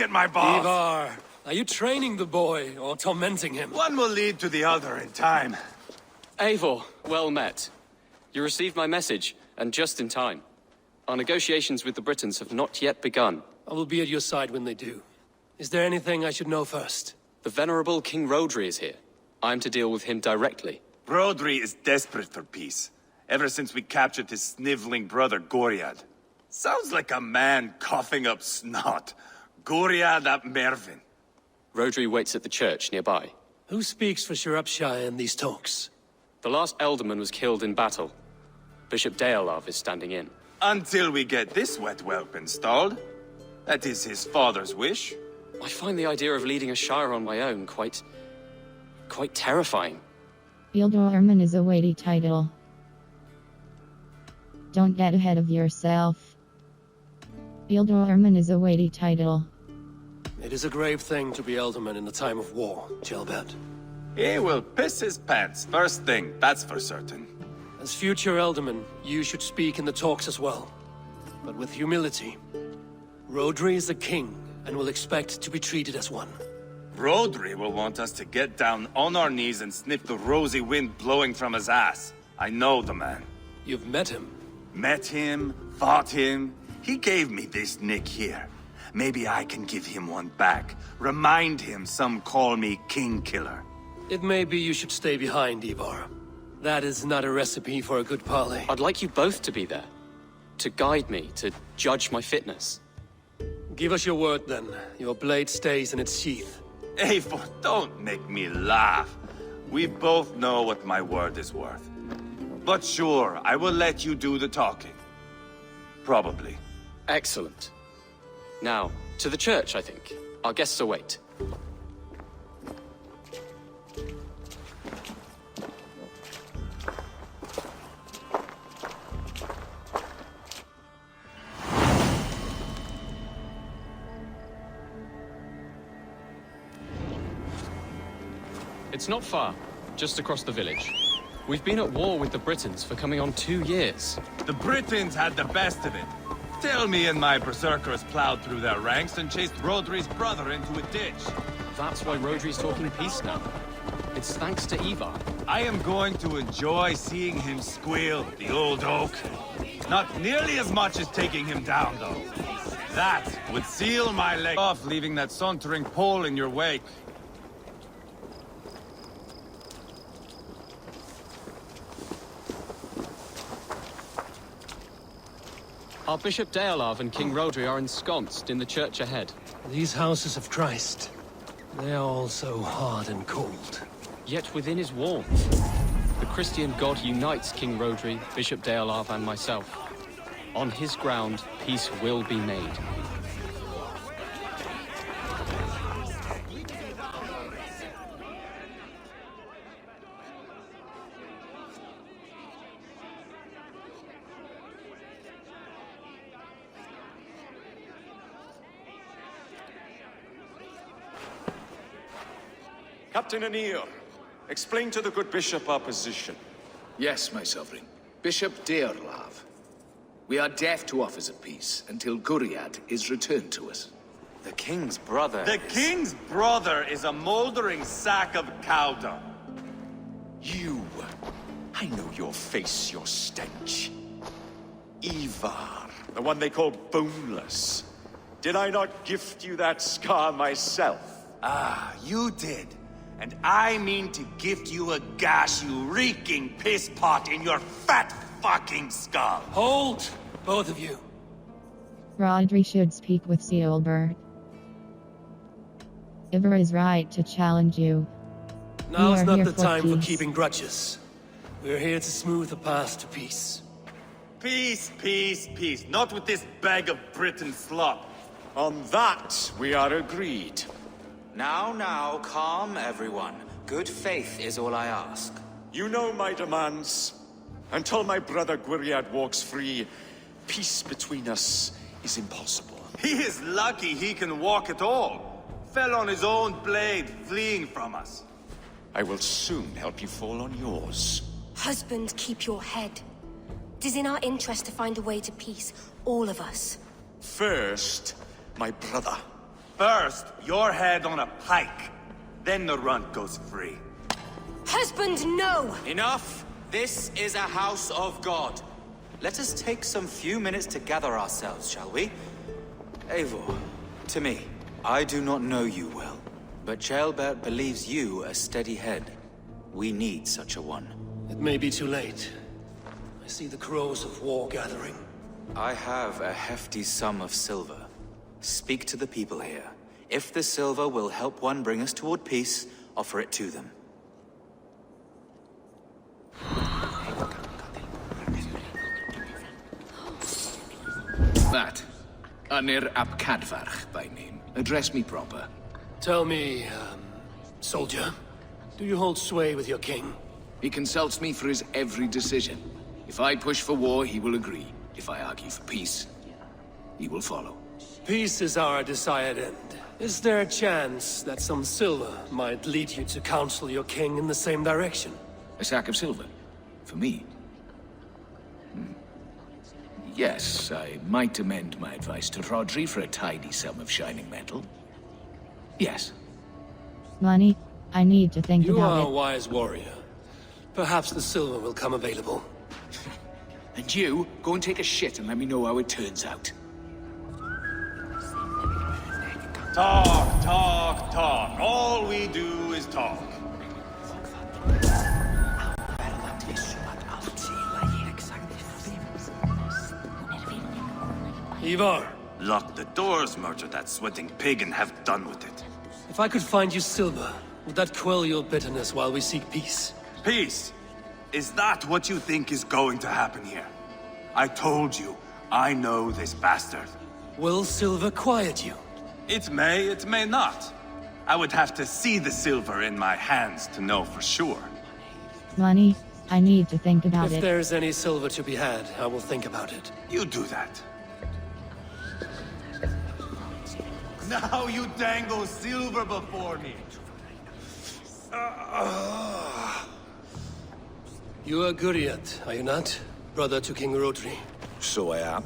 back at my boss! Ivarr, are you training the boy or tormenting him? One will lead to the other in time. Eivor, well met. You received my message, and just in time. Our negotiations with the Britons have not yet begun. I will be at your side when they do. Is there anything I should know first? The venerable King Rodri is here. I'm to deal with him directly. Rodri is desperate for peace, ever since we captured his sniveling brother Goriad. Sounds like a man coughing up snot. Goriad ap Mervin. Rodri waits at the church nearby. Who speaks for Sciropescire in these talks? The last Elderman was killed in battle. Bishop Deolav is standing in. Until we get this wet whelp installed. That is his father's wish. I find the idea of leading a shire on my own quite terrifying. Ealdorman is a weighty title. Don't get ahead of yourself. Ealdorman is a weighty title. It is a grave thing to be Elderman in the time of war, Ceobert. He will piss his pants, first thing, that's for certain. As future Elderman, you should speak in the talks as well. But with humility. Rodri is a king, and will expect to be treated as one. Rodri will want us to get down on our knees and sniff the rosy wind blowing from his ass. I know the man. You've met him. Met him, fought him. He gave me this nick here. Maybe I can give him one back. Remind him some call me King Killer. It may be you should stay behind, Ivarr. That is not a recipe for a good parley. I'd like you both to be there. To guide me, to judge my fitness. Give us your word, then. Your blade stays in its sheath. Eivor, don't make me laugh. We both know what my word is worth. But sure, I will let you do the talking. Probably. Excellent. Now, to the church, I think. Our guests await. It's not far, just across the village. We've been at war with the Britons for coming on 2 years. The Britons had the best of it. Tell me and my berserkers plowed through their ranks and chased Rodri's brother into a ditch. That's why Rodri's talking peace now. It's thanks to Ivarr. I am going to enjoy seeing him squeal, the old oak. Not nearly as much as taking him down, though. That would seal my leg off, leaving that sauntering Pole in your wake. Our Bishop Deolav and King Rodri are ensconced in the church ahead. These houses of Christ, they are all so hard and cold. Yet within his warmth, the Christian God unites King Rodri, Bishop Deolav, and myself. On his ground, peace will be made. Captain Anir, explain to the good bishop our position. Yes, my sovereign. Bishop Deolav. We are deaf to offers of peace until Goriad is returned to us. The king's brother The king's brother is a moldering sack of cow dung. You! I know your face, your stench. Ivarr, the one they call boneless. Did I not gift you that scar myself? Ah, you did. And I mean to gift you a gash, you reeking piss pot in your fat fucking skull. Hold, both of you. Rodri should speak with Ceobert. Ivarr is right to challenge you. Now's are not here the for time for peace. keeping grudges. We're here to smooth the path to peace. Peace, peace, peace. Not with this bag of Britain slop. On that, we are agreed. Now, calm everyone. Good faith is all I ask. You know my demands. Until my brother Goriad walks free, peace between us is impossible. He is lucky he can walk at all. Fell on his own blade, fleeing from us. I will soon help you fall on yours. Husband, keep your head. It is in our interest to find a way to peace, all of us. First, my brother. First, your head on a pike. Then the runt goes free. Husband, no! Enough! This is a house of God. Let us take some few minutes to gather ourselves, shall we? Eivor, to me, I do not know you well, but Ceobert believes you a steady head. We need such a one. It may be too late. I see the crows of war gathering. I have a hefty sum of silver. Speak to the people here. If the silver will help one bring us toward peace, offer it to them. That. Anir ap Cadfarch by name. Address me proper. Tell me, soldier, do you hold sway with your king? He consults me for his every decision. If I push for war, he will agree. If I argue for peace, he will follow. Peace is our desired end. Is there a chance that some silver might lead you to counsel your king in the same direction? A sack of silver? For me? Yes, I might amend my advice to Rodri for a tidy sum of shining metal. Yes. Money, I need to think You about are a it. wise warrior. Perhaps the silver will come available. And you, go and take a shit and let me know how it turns out. Talk, talk, talk. All we do is talk. Ivarr, Lock the doors, murder that sweating pig, and have done with it. if I could find you silver, would that quell your bitterness while we seek peace? Peace? Is that what you think is going to happen here? I told you, I know this bastard. Will silver quiet you? It may not. I would have to see the silver in my hands to know for sure. Money, I need to think about If it. there's any silver to be had, I will think about it. You do that. Now you dangle silver before me. You are Guriat, are you not? Brother to King Rodri. So I am,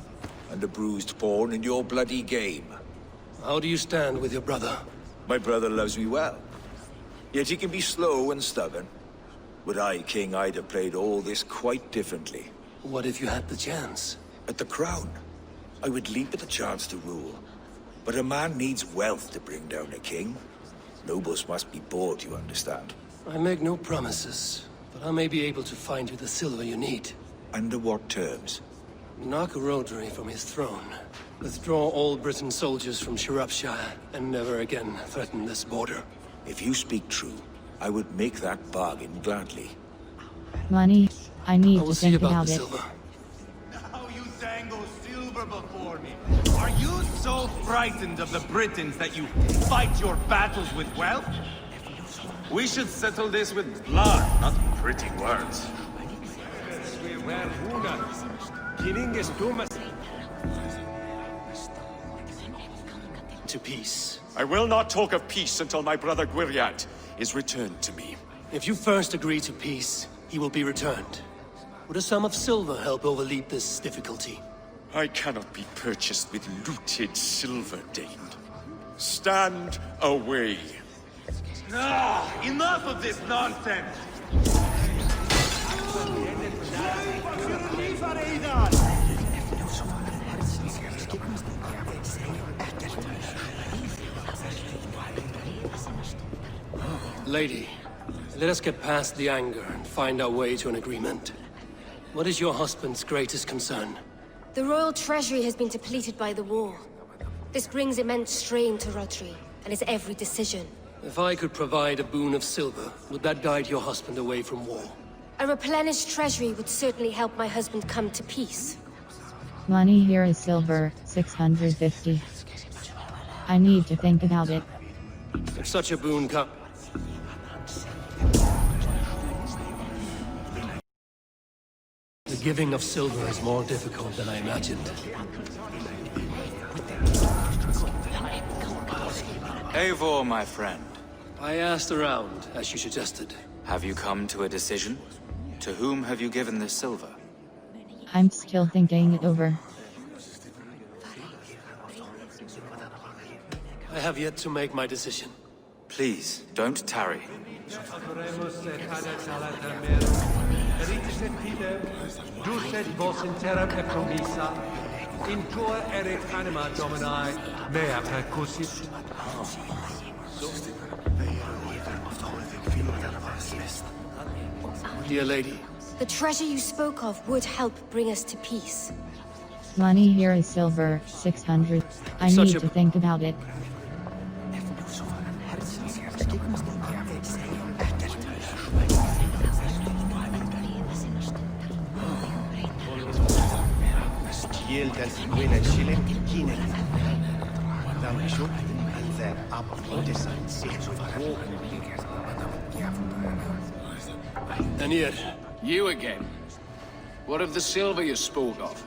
and a bruised pawn in your bloody game. How do you stand with your brother? My brother loves me well, yet he can be slow and stubborn. Were I king, I'd have played all this quite differently. What if you had the chance? At the crown, I would leap at the chance to rule. But a man needs wealth to bring down a king. Nobles must be bought, you understand. I make no promises, but I may be able to find you the silver you need. Under what terms? Knock Rodri from his throne. Withdraw all Britain soldiers from Sciropescire, and never again threaten this border. If you speak true, I would make that bargain gladly. Money, I need I to will see think about about the it. silver. Now you dangle silver before me. Are you so frightened of the Britons that you fight your battles with wealth? We should settle this with blood, not pretty words. To peace. I will not talk of peace until my brother Gwyriad is returned to me. If you first agree to peace, he will be returned. Would a sum of silver help overleap this difficulty? I cannot be purchased with looted silver, Dane. Stand away. Enough of this nonsense! Lady, let us get past the anger and find our way to an agreement. What is your husband's greatest concern? The royal treasury has been depleted by the war. This brings immense strain to Rodri and his every decision. If I could provide a boon of silver, would that guide your husband away from war? A replenished treasury would certainly help my husband come to peace. Money, here is silver, 650. I need to think about it. If such a boon comes... The giving of silver is more difficult than I imagined. Eivor, my friend, I asked around, as you suggested. have you come to a decision? To whom have you given this silver? I'm still thinking it over. I have yet to make my decision. Please, don't tarry. Dear lady, The treasure you spoke of would help bring us to peace. Money here is silver, 600. I Such need a- to think about it. Anir, You again? What of the silver you spoke of?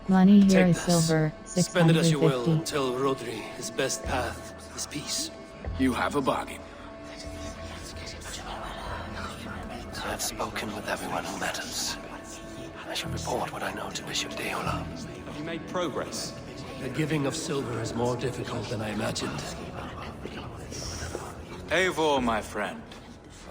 Money here take is this. silver, Spend it as you will 650. until Rodri, his best path, is peace. You have a bargain. I have spoken with everyone who matters. I shall report what I know to Bishop Deola. Have you made progress? The giving of silver is more difficult than I imagined. Eivor, my friend,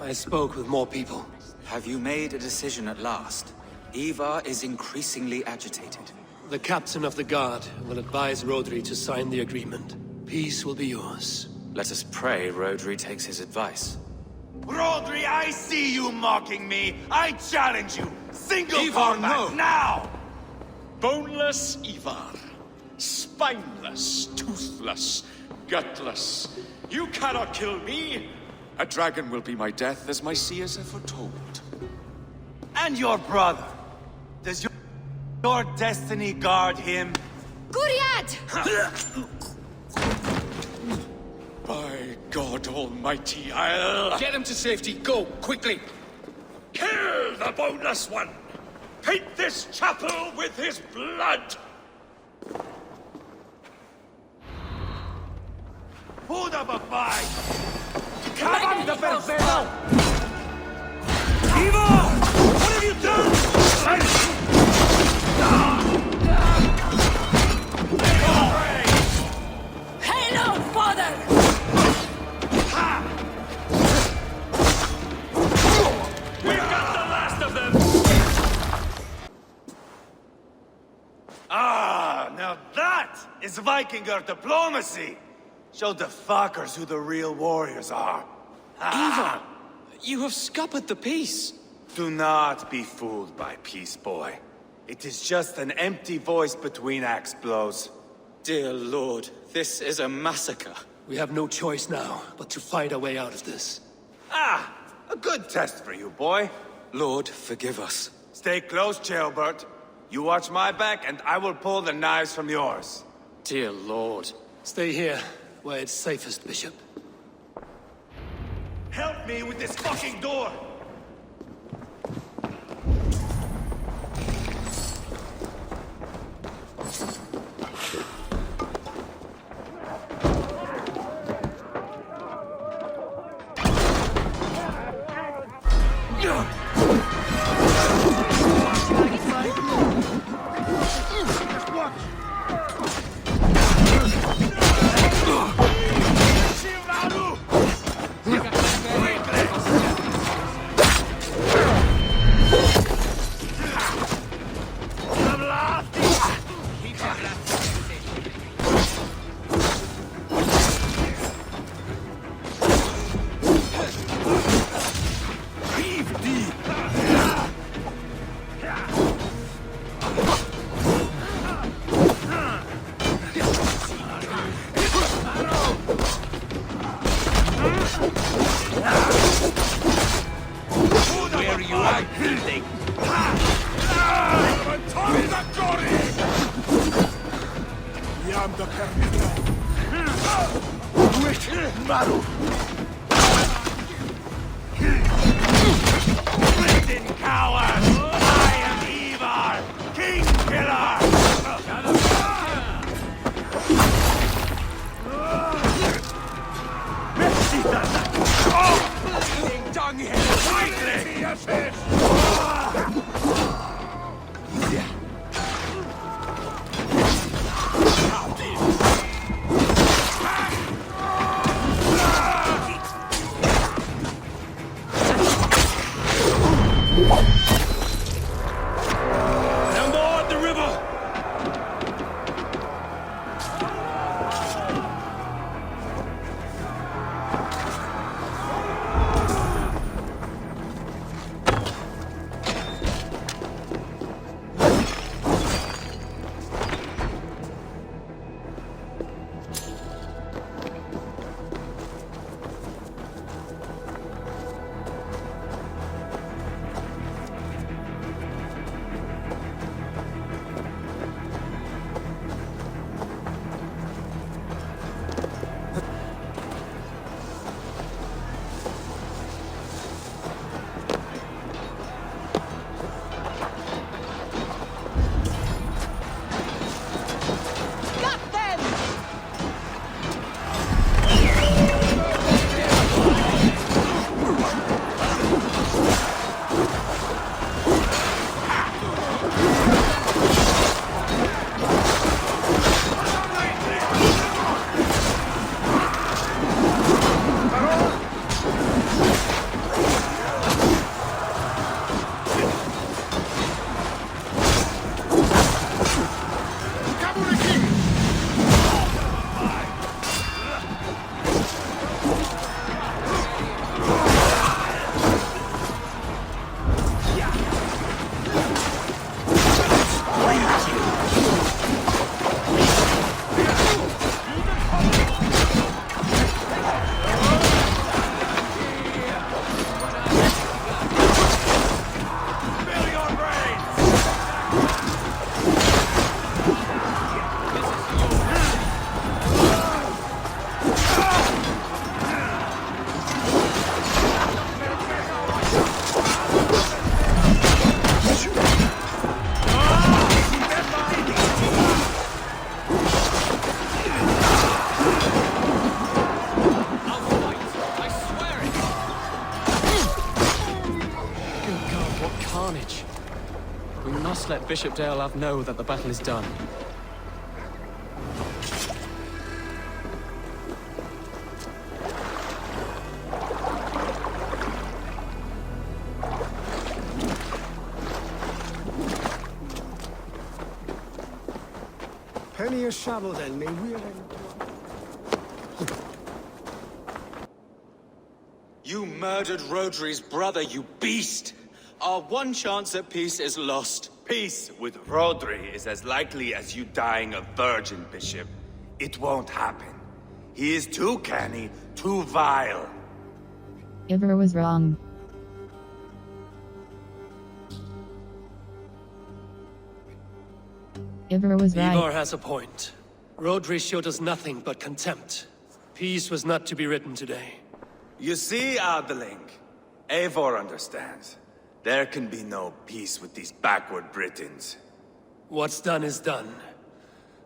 I spoke with more people. have you made a decision at last? Ivarr is increasingly agitated. The captain of the guard will advise Rodri to sign the agreement. Peace will be yours. Let us pray Rodri takes his advice. Rodri, I see you mocking me! I challenge you! Single Ivarr, combat, no. now! Boneless Ivarr. Spineless, toothless, gutless. You cannot kill me! A dragon will be my death, as my seers have foretold. And your brother. Does your destiny guard him? Guriad! By God Almighty, I'll... Get him to safety. Go, quickly. Kill the boneless one! Paint this chapel with his blood! Puda babai! Cavando per velo! Eivor! What have you done? Hail, father! We've got the last of them! Ah, now that is Vikinger diplomacy! Show the fuckers who the real warriors are. Eivor, you have scuppered the peace. Do not be fooled by peace, boy. It is just an empty voice between axe blows. Dear Lord, this is a massacre. We have no choice now but to fight our way out of this. Ah, a good test for you, boy. Lord, forgive us. Stay close, Ceobert. You watch my back, and I will pull the knives from yours. Dear Lord. Stay here, where it's safest, Bishop. Help me with this fucking door! Where you are building? Listen, coward! I am Ivarr, King Killer! must let Bishop Deolav know that the battle is done. Penny a shovel then, may we? You murdered Rodri's brother, you beast! Our one chance at peace is lost. Peace with Rodri is as likely as you dying a virgin, Bishop. It won't happen. He is too canny, too vile. Ivarr was wrong. Ivarr was right. Eivor has a point. Rodri showed us nothing but contempt. Peace was not to be written today. You see, Adeling, Eivor understands. There can be no peace with these backward Britons. What's done is done.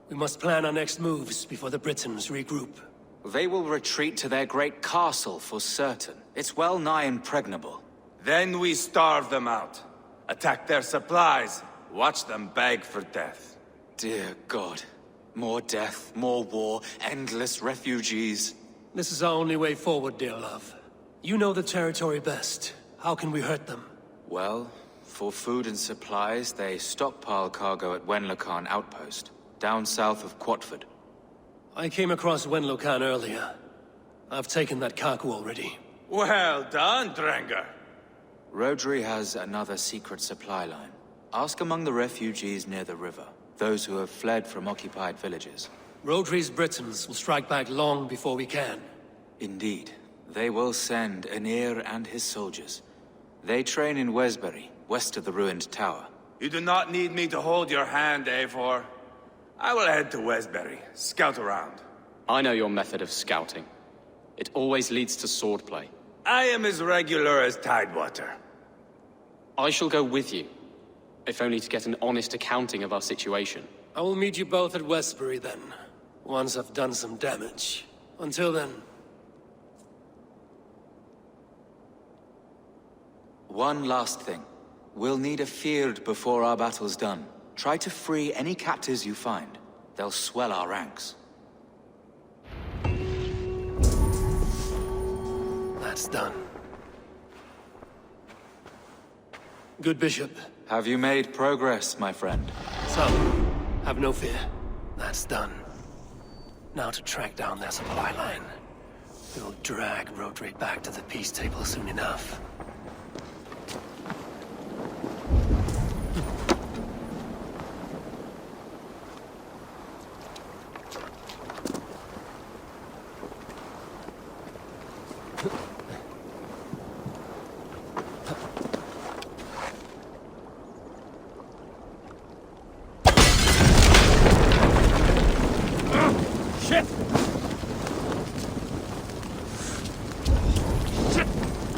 We must plan our next moves before the Britons regroup. They will retreat to their great castle for certain. It's well nigh impregnable. Then we starve them out. Attack their supplies. Watch them beg for death. Dear God. More death, more war, endless refugees. This is our only way forward, dear love. You know the territory best. How can we hurt them? Well, for food and supplies, they stockpile cargo at Wenlocan outpost, down south of Quatford. I came across Wenlocan earlier. I've taken that cargo already. Well done, Drengar. Rodri has another secret supply line. Ask among the refugees near the river, those who have fled from occupied villages. Rodri's Britons will strike back long before we can. Indeed. They will send Aenir and his soldiers. They train in Wesbury, west of the ruined tower. You do not need me to hold your hand, Eivor. I will head to Wesbury, scout around. I know your method of scouting. It always leads to swordplay. I am as regular as Tidewater. I shall go with you, if only to get an honest accounting of our situation. I will meet you both at Westbury then, once I've done some damage. Until then... One last thing. We'll need a field before our battle's done. Try to free any captives you find. They'll swell our ranks. That's done. Good Bishop. Have you made progress, my friend? Some. Have no fear. That's done. Now to track down their supply line. We'll drag Rodri back to the peace table soon enough.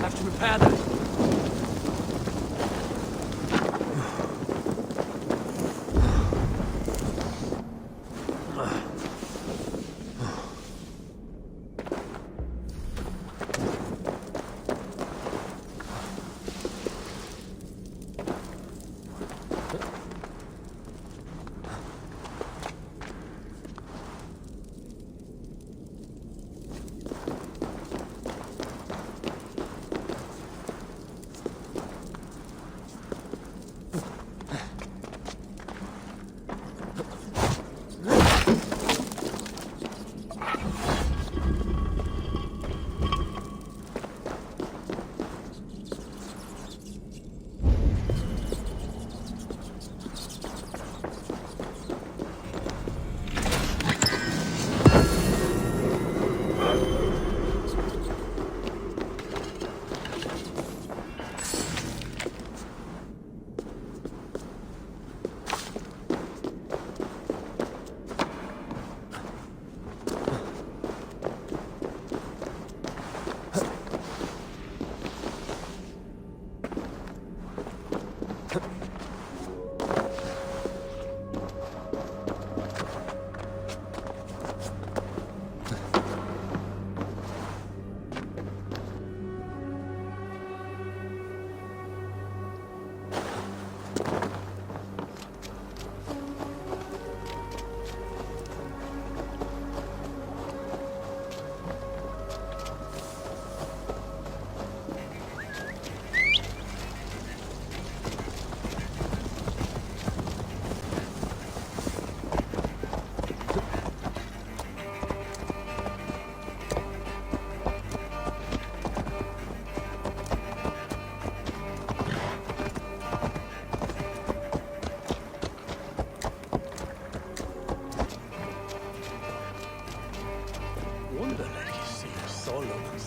Have to repair that.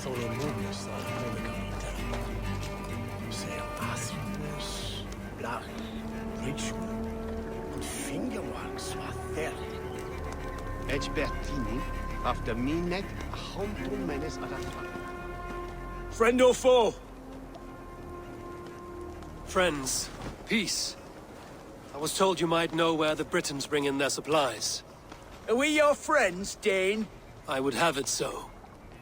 Sehr Asmus, Blach, Richmond und Fingermarks war there. Bertini, after Minet, a hundred menace at a time. Friend or foe? Friends, peace. I was told you might know where the Britons bring in their supplies. Are we your friends, Dane? I would have it so.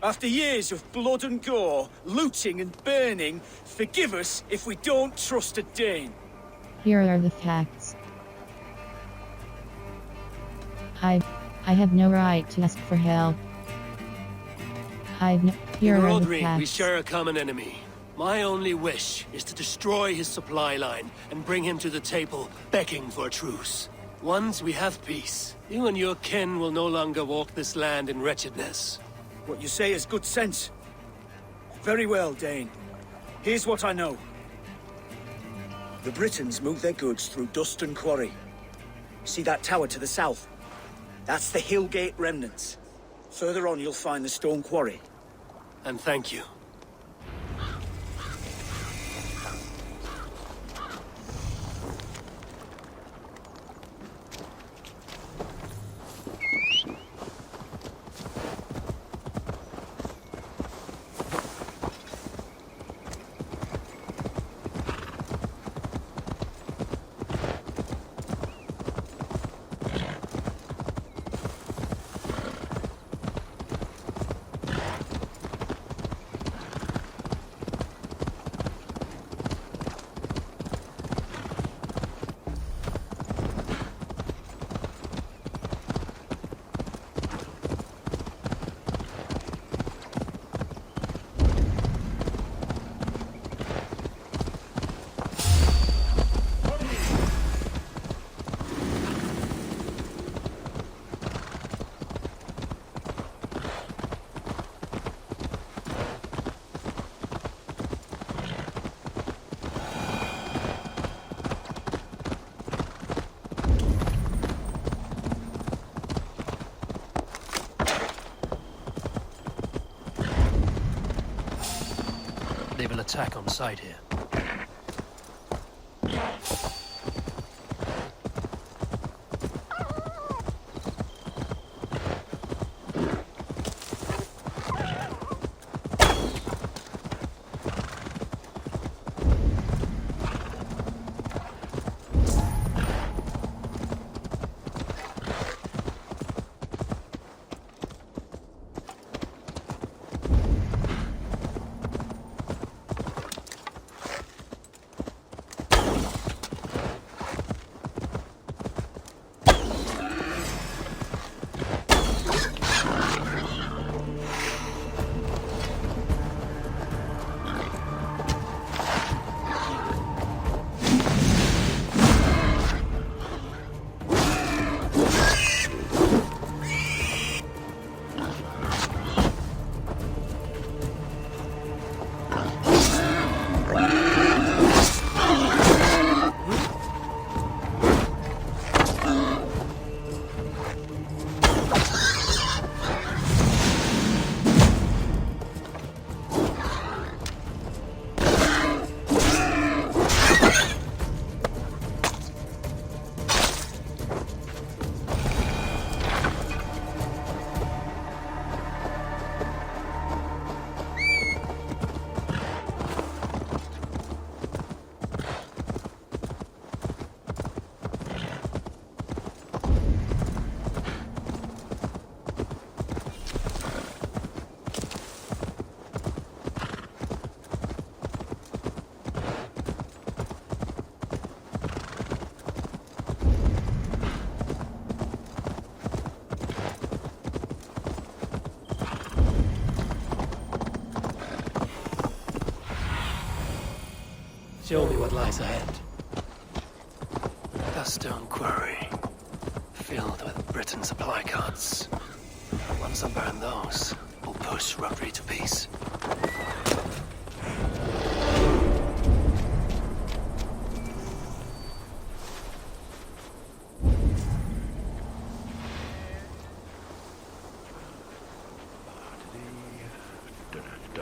After years of blood and gore, looting and burning, forgive us if we don't trust a Dane. Here are the facts. I have no right to ask for help. Here In are the Rodri, facts. we share a common enemy. My only wish is to destroy his supply line and bring him to the table, begging for a truce. Once we have peace, you and your kin will no longer walk this land in wretchedness. What you say is good sense. Very well, Dane. Here's what I know. The Britons move their goods through Dustin Quarry. See that tower to the south? That's the Hillgate remnants. Further on, you'll find the stone quarry. And thank you. They will attack on sight here. Show me what lies ahead. A stone quarry, filled with Britain supply carts. Once I burn those, we'll push Rodri to peace. Did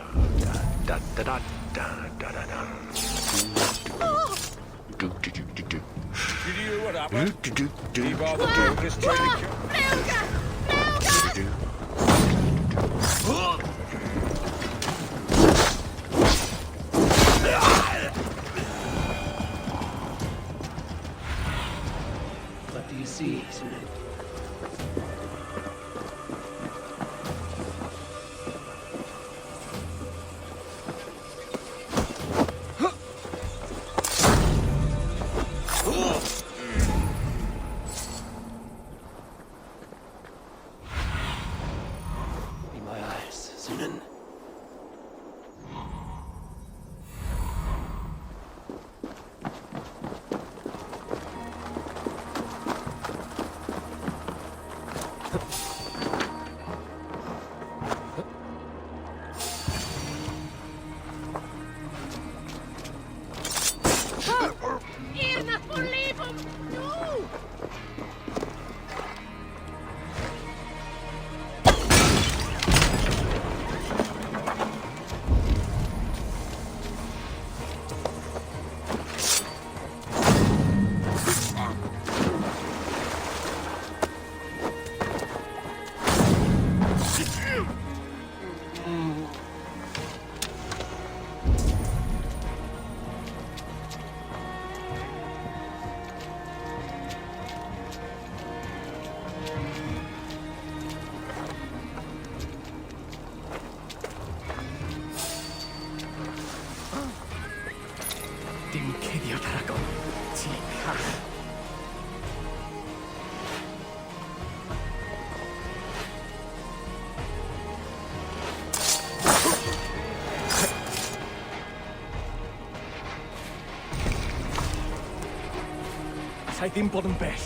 you hear what happened? Ivarr the Goat is trying to kill... What do you see, Sven? Be my eyes, Sunan. Dim cuddio dragón. Ti cach. Sai ddim bod yn bell.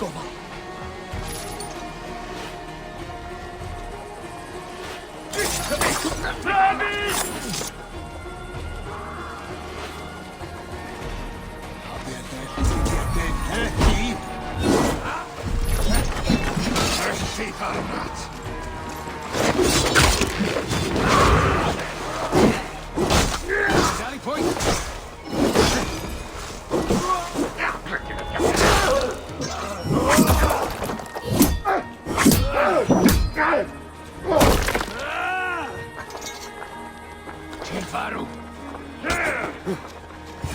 Gofal. Sally point! Faru!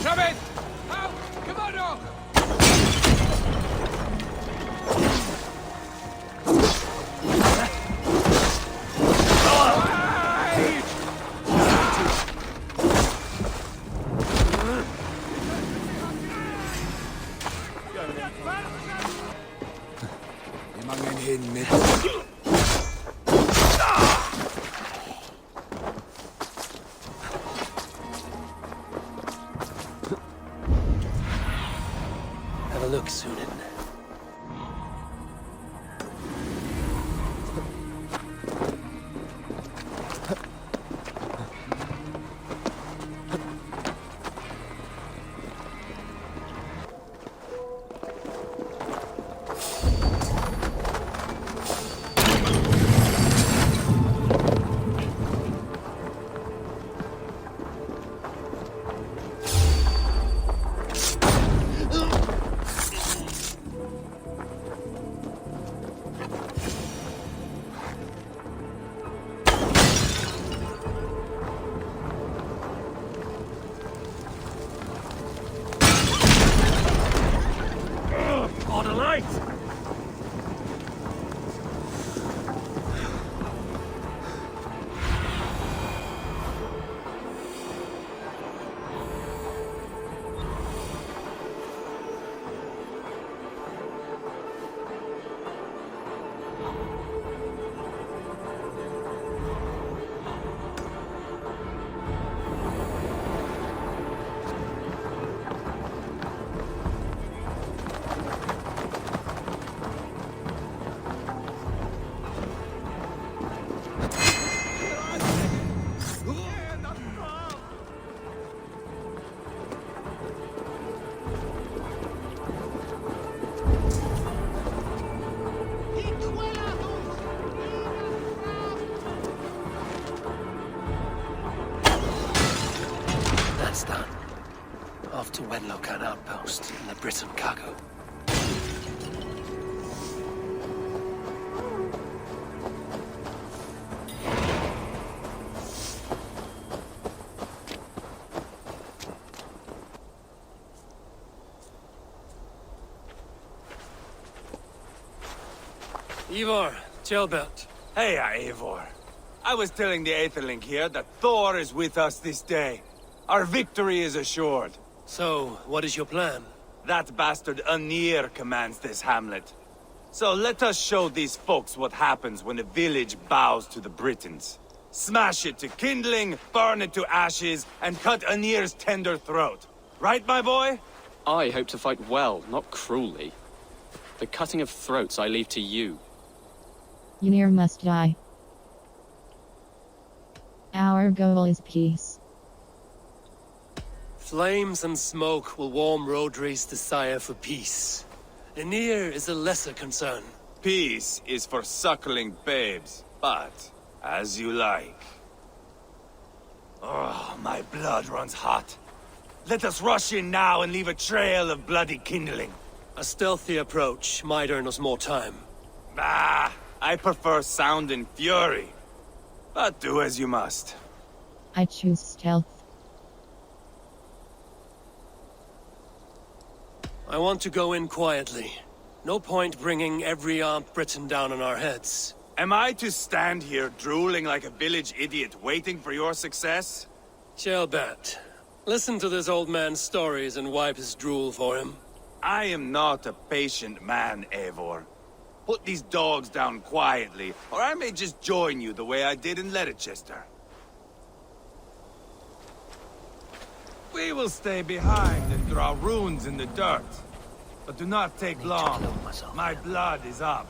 Shabit! Out! Come on, dog! Dim angen hyn, nid. Stan. Off to Wenlocan outpost in the Britain cargo. Ivarr, Ceobert. Hey, Eivor. I was telling the Aetherling here that Thor is with us this day. Our victory is assured. So, what is your plan? That bastard Anir commands this hamlet. So let us show these folks what happens when a village bows to the Britons. Smash it to kindling, burn it to ashes, and cut Anir's tender throat. Right, my boy? I hope to fight well, not cruelly. The cutting of throats I leave to you. Ynir must die. Our goal is peace. Flames and smoke will warm Rodri's desire for peace. Ynir is a lesser concern. Peace is for suckling babes, but as you like. Oh, my blood runs hot. Let us rush in now and leave a trail of bloody kindling. A stealthy approach might earn us more time. Ah, I prefer sound and fury. But do as you must. I choose stealth. I want to go in quietly. No point bringing every armed Briton down on our heads. Am I to stand here drooling like a village idiot waiting for your success? Ceobert, listen to this old man's stories and wipe his drool for him. I am not a patient man, Eivor. Put these dogs down quietly, or I may just join you the way I did in Leicester. We will stay behind and draw runes in the dirt. But do not take long. My blood is up.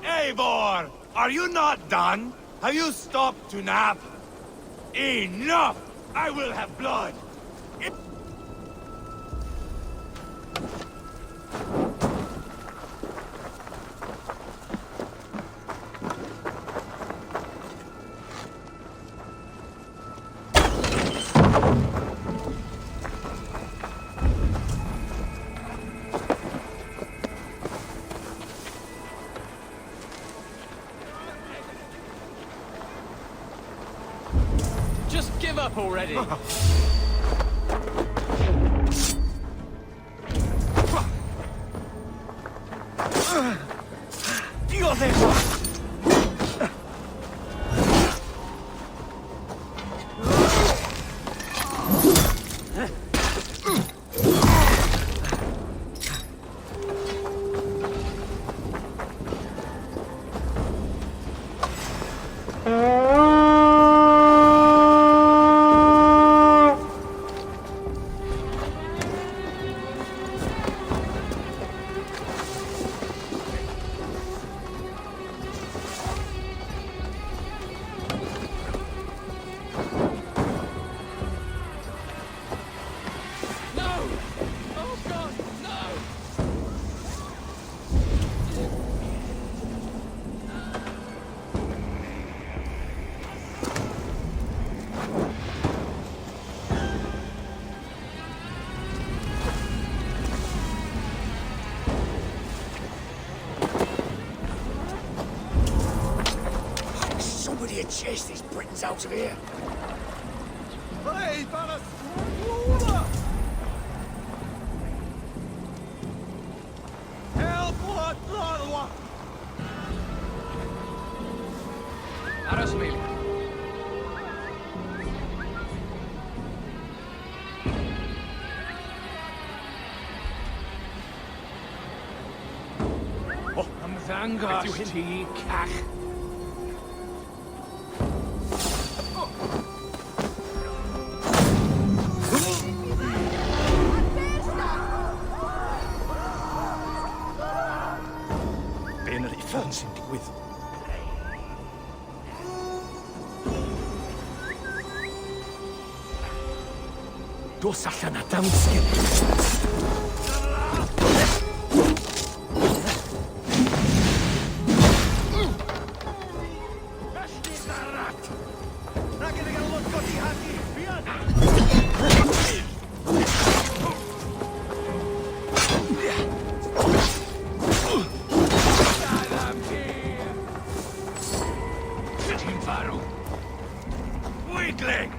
Eivor! Are you not done? Have you stopped to nap? Enough! I will have blood! Just give up already! You're there! Somebody chase these Britons out of here. Ddangos ti, cach. Be'n yr uffern sy'n digwydd. Dos allan a dawnsgyn. Weakling!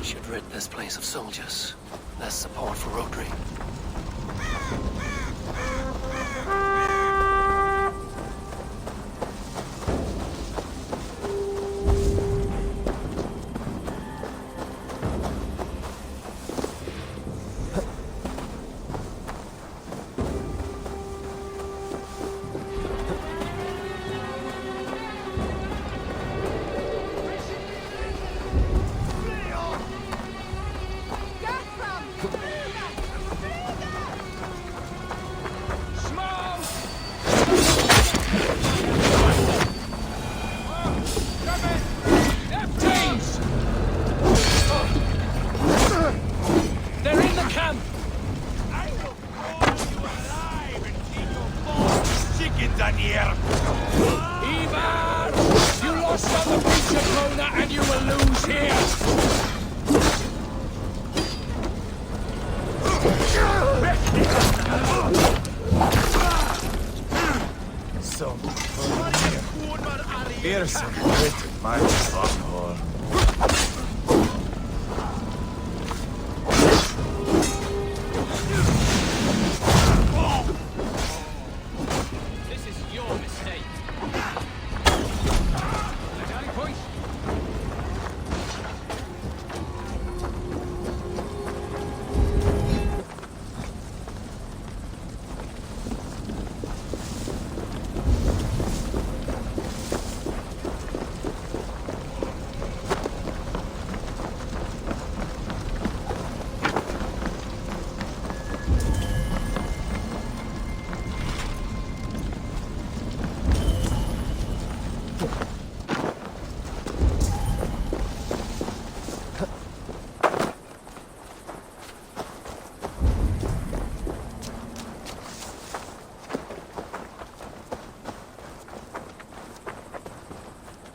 Should rid this place of soldiers. Less support for Rodri. They're in the camp! I will burn you alive and keep your balls chickens on here! Ivarr! You lost on the beach of Rona and you will lose here! Some here's some written my fuckhole. This is your mistake. Point.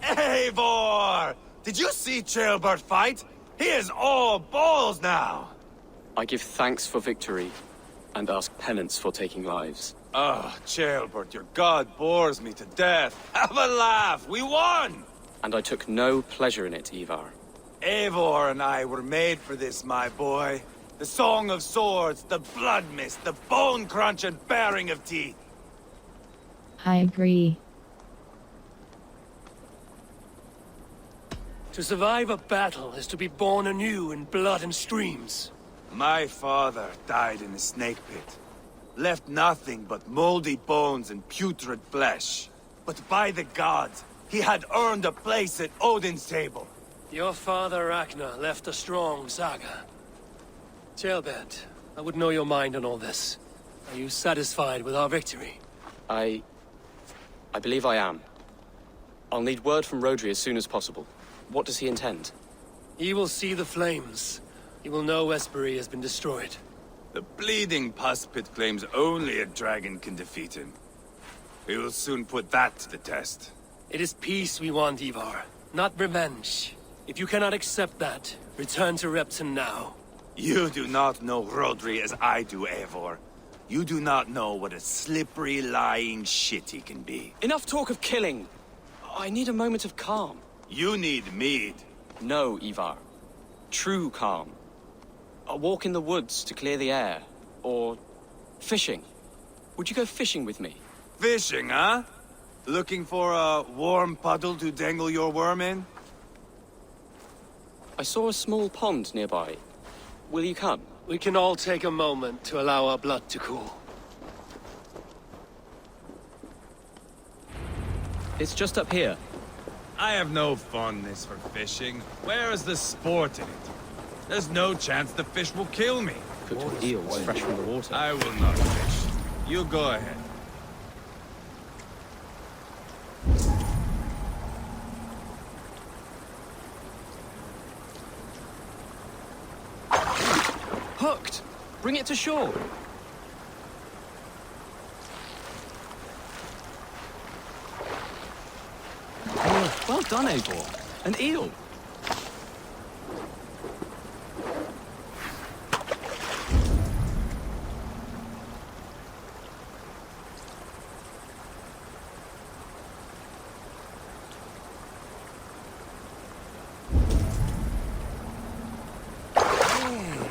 Eivor! Did you see Ceobert fight? He is all balls now! I give thanks for victory, and ask penance for taking lives. Oh, Ceobert, your god bores me to death. Have a laugh! We won! And I took no pleasure in it, Ivarr. Eivor and I were made for this, my boy. The song of swords, the blood mist, the bone crunch and baring of teeth. I agree. To survive a battle is to be born anew in blood and streams. My father died in a snake pit. Left nothing but moldy bones and putrid flesh. But by the gods, he had earned a place at Odin's table. Your father Ragnar left a strong saga. Ceobert, I would know your mind on all this. Are you satisfied with our victory? I believe I am. I'll need word from Rodri as soon as possible. What does he intend? He will see the flames. He will know Espery has been destroyed. The bleeding pus pit claims only a dragon can defeat him. We will soon put that to the test. It is peace we want, Ivarr, not revenge. If you cannot accept that, return to Repton now. You do not know Rodri as I do, Eivor. You do not know what a slippery, lying shit he can be. Enough talk of killing! I need a moment of calm. You need mead. No, Ivarr. True calm. A walk in the woods to clear the air. Or fishing. Would you go fishing with me? Fishing, huh? Looking for a warm puddle to dangle your worm in? I saw a small pond nearby. Will you come? We can all take a moment to allow our blood to cool. It's just up here. I have no fondness for fishing. Where is the sport in it? There's no chance the fish will kill me. Cooked with eels fresh from the water. I will not fish. You go ahead. Hooked! Bring it to shore! Oh, well done, Eivor. An eel!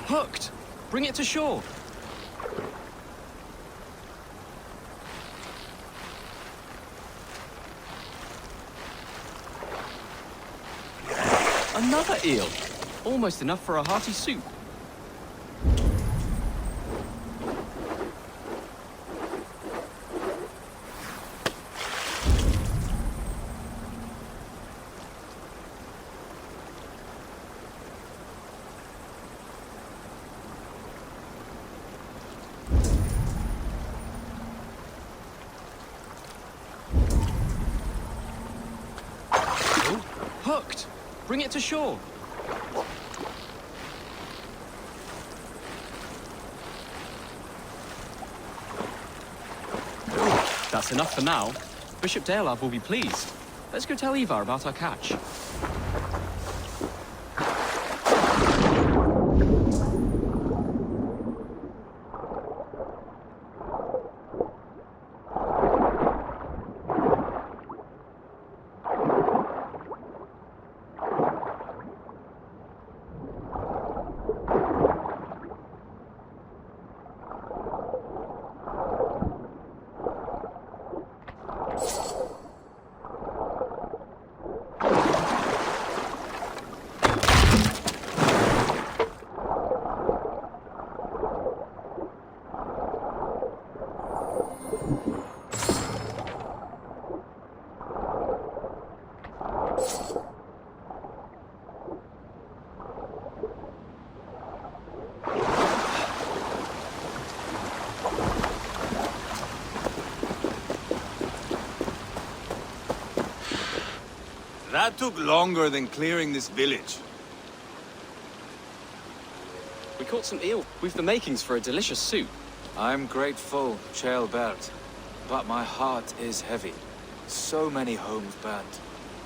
Hooked! Bring it to shore! Another eel! Almost enough for a hearty soup. Hooked! Bring it to shore! That's enough for now. Bishop Deolav will be pleased. Let's go tell Ivarr about our catch. That took longer than clearing this village. We caught some eel with the makings for a delicious soup. I'm grateful, Ceobert, but my heart is heavy. So many homes burnt.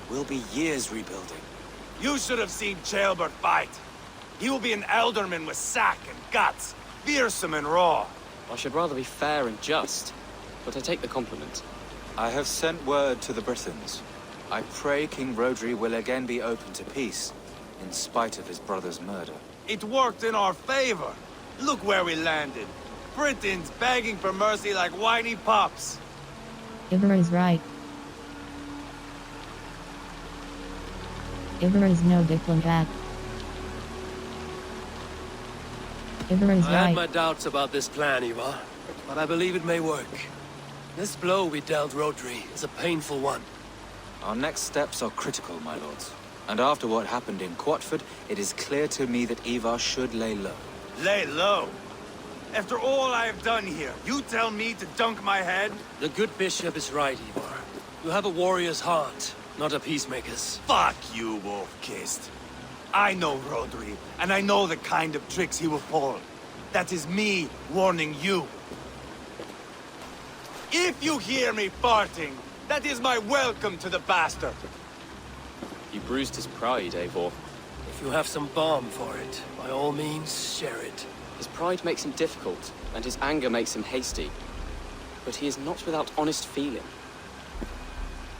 We'll be years rebuilding. You should have seen Ceobert fight. He will be an alderman with sack and guts, fearsome and raw. I should rather be fair and just, but I take the compliment. I have sent word to the Britons. I pray King Rodri will again be open to peace, in spite of his brother's murder. It worked in our favor. Look where we landed. Britons begging for mercy like whiny pups. Ivarr is right. Ivarr is no diplomat. Ivarr is I had right. my doubts about this plan, Ivarr, but I believe it may work. This blow we dealt Rodri is a painful one. Our next steps are critical, my lords. And after what happened in Quatford, it is clear to me that Ivarr should lay low. Lay low? After all I have done here, you tell me to dunk my head? The good bishop is right, Ivarr. You have a warrior's heart. not a peacemaker's. Fuck you, wolf-kissed. I know Rodri, and I know the kind of tricks he will pull. That is me warning you. If you hear me farting, that is my welcome to the bastard. You bruised his pride, Eivor. If you have some balm for it, by all means, share it. His pride makes him difficult, and his anger makes him hasty. But he is not without honest feeling.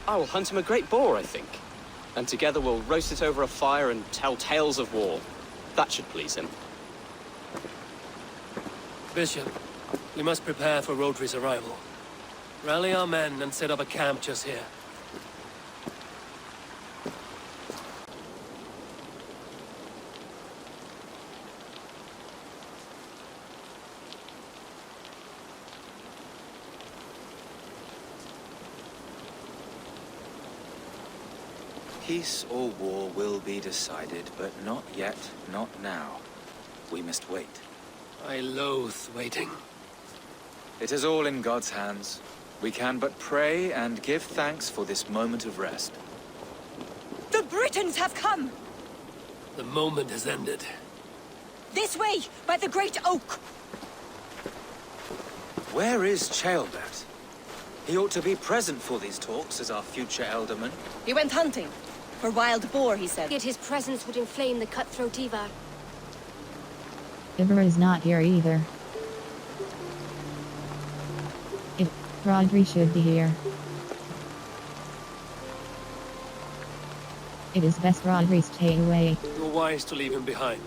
I will hunt him a great boar, I think. And together we'll roast it over a fire and tell tales of war. That should please him. Bishop, we must prepare for Rodri's arrival. Rally our men and set up a camp just here. Peace or war will be decided, but not yet, not now. We must wait. I loathe waiting. It is all in God's hands. We can but pray and give thanks for this moment of rest. The Britons have come! The moment has ended. This way, by the great oak! Where is Ceobert? He ought to be present for these talks as our future elderman. He went hunting. For wild boar, he said. Yet his presence would inflame the cutthroat Ivarr. Ivarr is not here either. Rodri should be here. It is best Rodri stay away. You're wise to leave him behind.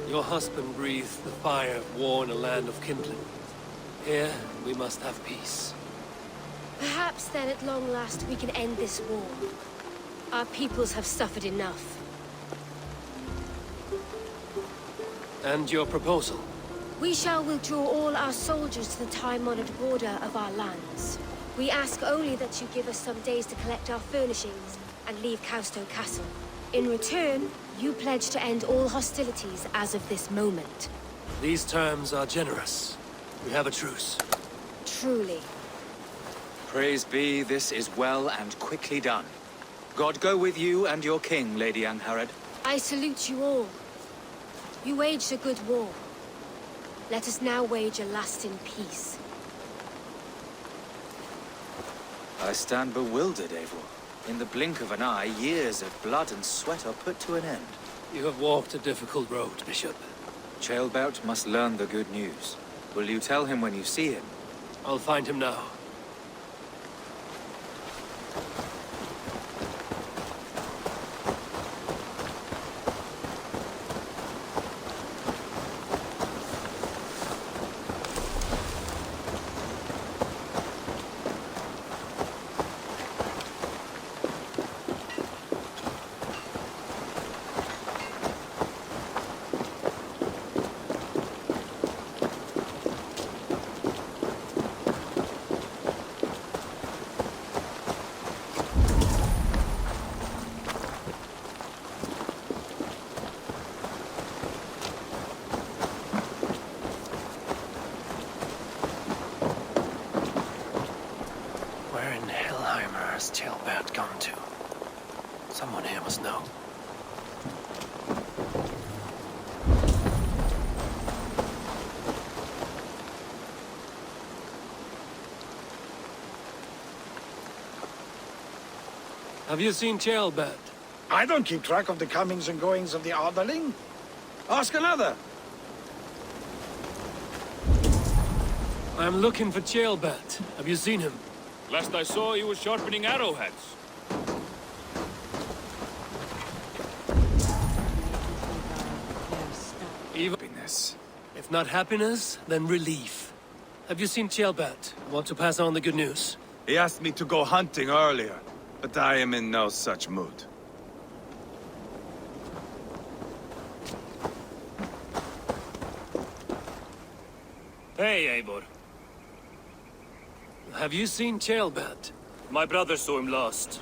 Your husband breathed the fire of war in a land of kindling. Here, we must have peace. Perhaps then at long last we can end this war. Our peoples have suffered enough. And your proposal? We shall withdraw all our soldiers to the time-honored border of our lands. We ask only that you give us some days to collect our furnishings and leave Causto Castle. In return, you pledge to end all hostilities as of this moment. These terms are generous. We have a truce. Truly. Praise be, this is well and quickly done. God go with you and your king, Lady Angharad. I salute you all. You waged a good war. Let us now wage a lasting peace. I stand bewildered, Eivor. In the blink of an eye, years of blood and sweat are put to an end. You have walked a difficult road, Bishop. Ceobert must learn the good news. Will you tell him when you see him? I'll find him now. Where's Ceobert gone to? Someone here must know. Have you seen Ceobert? I don't keep track of the comings and goings of the Arderling. Ask another. I'm looking for Ceobert. Have you seen him? Last I saw, he was sharpening arrowheads. Happiness. If not happiness, then relief. Have you seen Ceobert? Want to pass on the good news? He asked me to go hunting earlier, but I am in no such mood. Hey, Eivor. Have you seen Ceobert? My brother saw him last.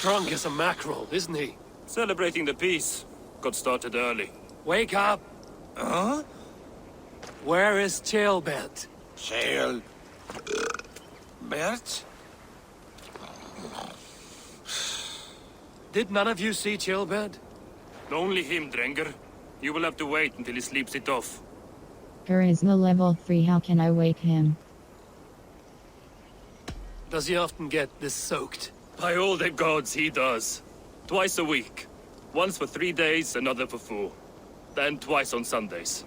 Drunk as a mackerel, isn't he? Celebrating the peace. got started early. Wake up! Huh? Where is Ceobert? Bert? Did none of you see Ceobert? Only him, Drenger. You will have to wait until he sleeps it off. Charisma level 3. How can I wake him? Does he often get this soaked? By all the gods, he does. Twice a week. Once for 3 days, another for 4. Then twice on Sundays.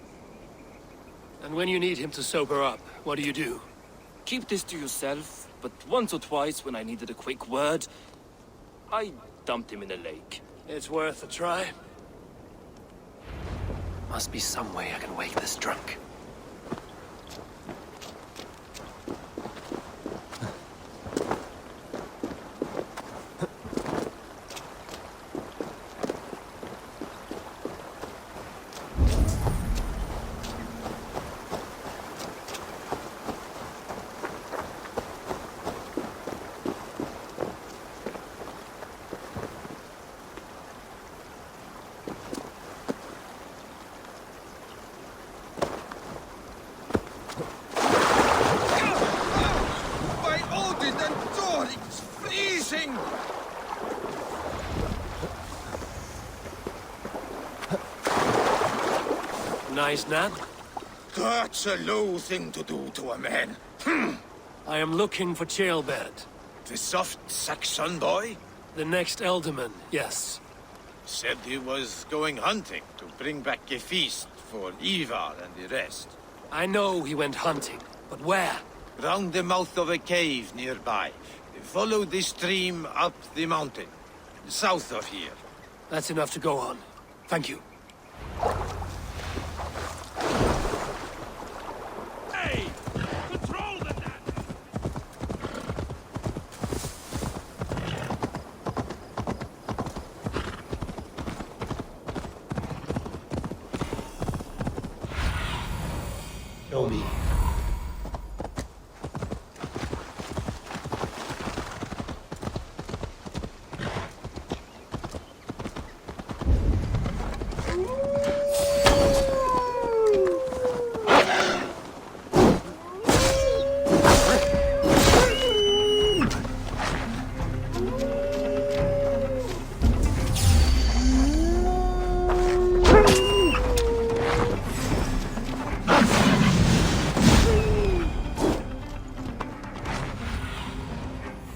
And when you need him to sober up, what do? Keep this to yourself, but once or twice when I needed a quick word, I dumped him in a lake. It's worth a try. Must be some way I can wake this drunk. Nice nap? That's a low thing to do to a man. I am looking for Ceobert. The soft Saxon boy? The next Elderman, yes. Said he was going hunting to bring back a feast for Ivarr and the rest. I know he went hunting, but where? Round the mouth of a cave nearby. Follow the stream up the mountain, south of here. That's enough to go on. Thank you. Hey! Control the net! Show me.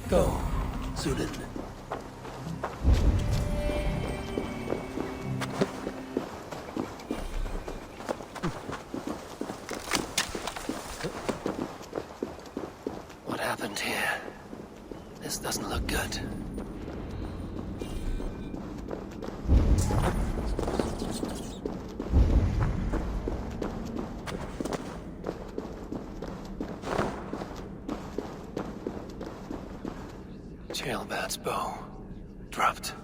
Go, Sudan. What happened here? This doesn't look good. Ceobert's bow. Dropped.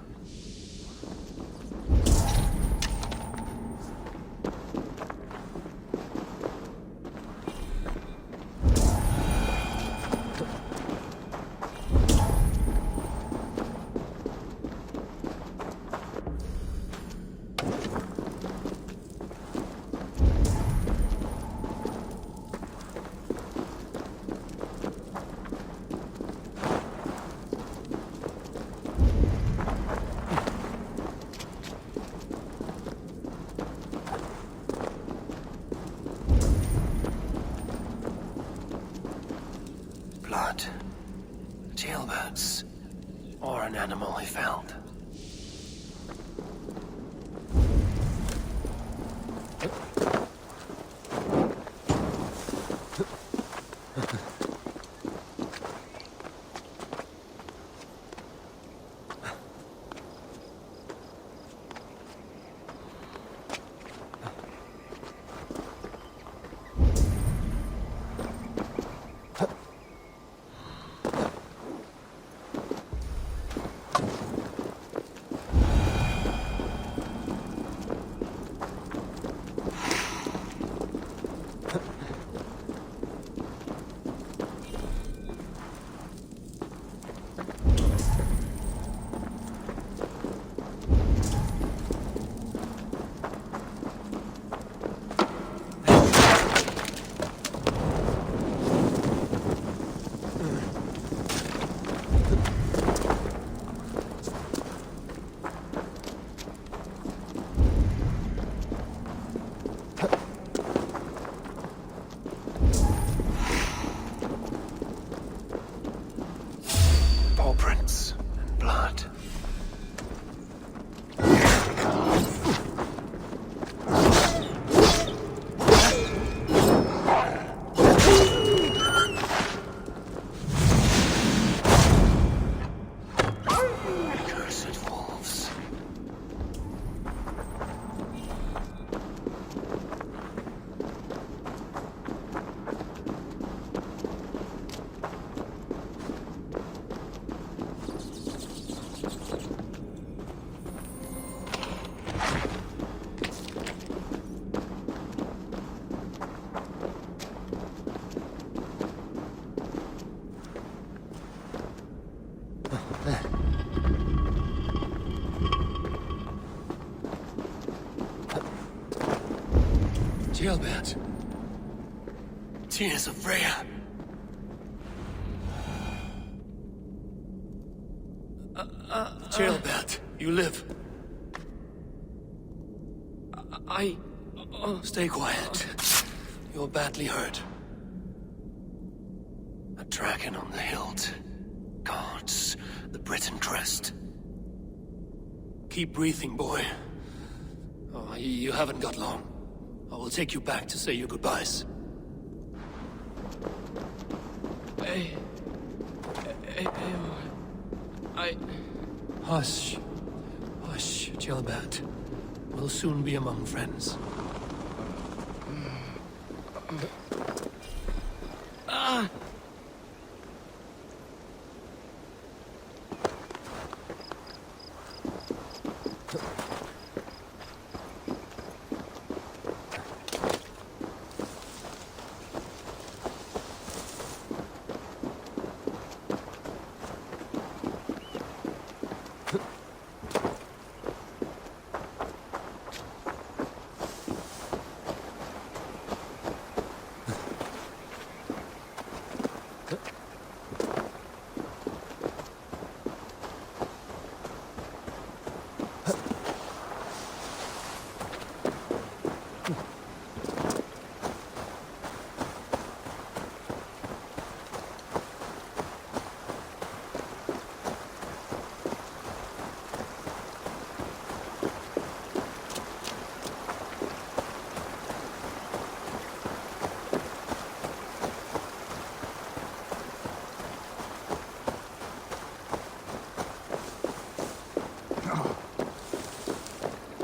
Blood. Jailbirds. Or an animal he found. Ceobert. Tears of Freya. Ceobert, you live. Stay quiet. You're badly hurt. A dragon on the hilt. Guards the Briton crest. Keep breathing, boy. Oh, you haven't got long. I will take you back to say your goodbyes. Hush. Hush, Ceobert. We'll soon be among friends.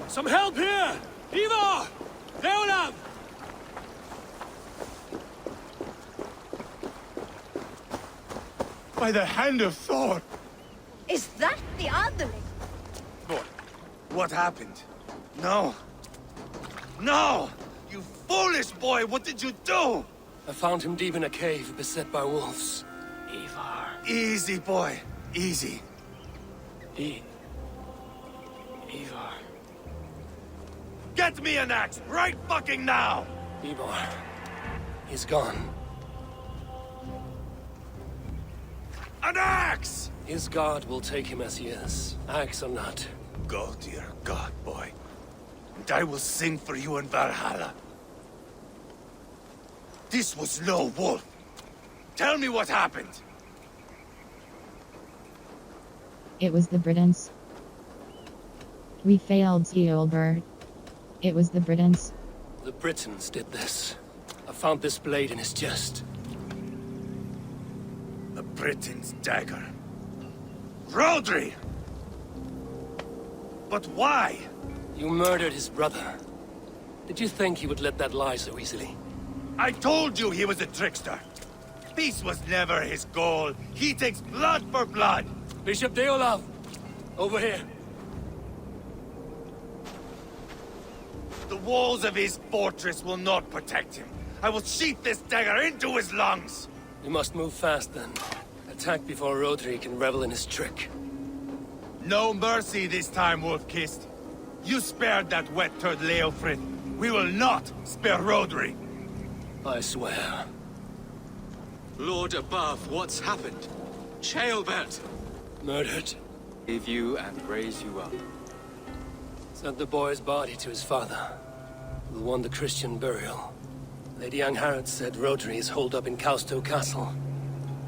Some help here! Eivor! Leolab! By the hand of Thor! Is that the underling? Boy, what happened? No! No! You foolish boy, what did you do? I found him deep in a cave, beset by wolves. Ivarr. Easy, boy. Easy. Ivarr. Get me an axe, right fucking now! Eivor. He's gone. An axe! His god will take him as he is, axe or not. Go to your god, boy. And I will sing for you in Valhalla. This was no wolf. Tell me what happened. It was the Britons. We failed Ceobert. It was the Britons. The Britons did this. I found this blade in his chest. The Briton's dagger. Rodri! But why? You murdered his brother. Did you think he would let that lie so easily? I told you he was a trickster. Peace was never his goal. He takes blood for blood. Bishop Deolav! Over here. The walls of his fortress will not protect him. I will sheath this dagger into his lungs. You must move fast then. Attack before Rodri can revel in his trick. No mercy this time, Wolf-Kissed. You spared that wet turd Leofrid. We will not spare Rodri. I swear. Lord above, what's happened? Ceobert! Murdered. Give you and raise you up. Sent the boy's body to his father. Will want the Christian burial. Lady Angharad said Rodri is holed up in Causto Castle.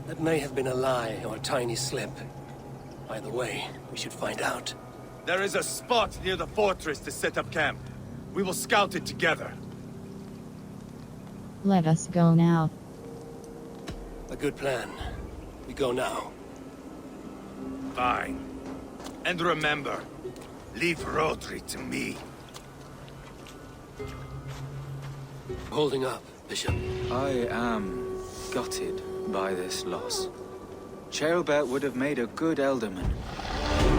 That may have been a lie or a tiny slip. Either way, we should find out. There is a spot near the fortress to set up camp. We will scout it together. Let us go now. A good plan. We go now. Fine. And remember, leave Rodri to me. Holding up, Bishop. I am gutted by this loss. Ceobert would have made a good ealdorman.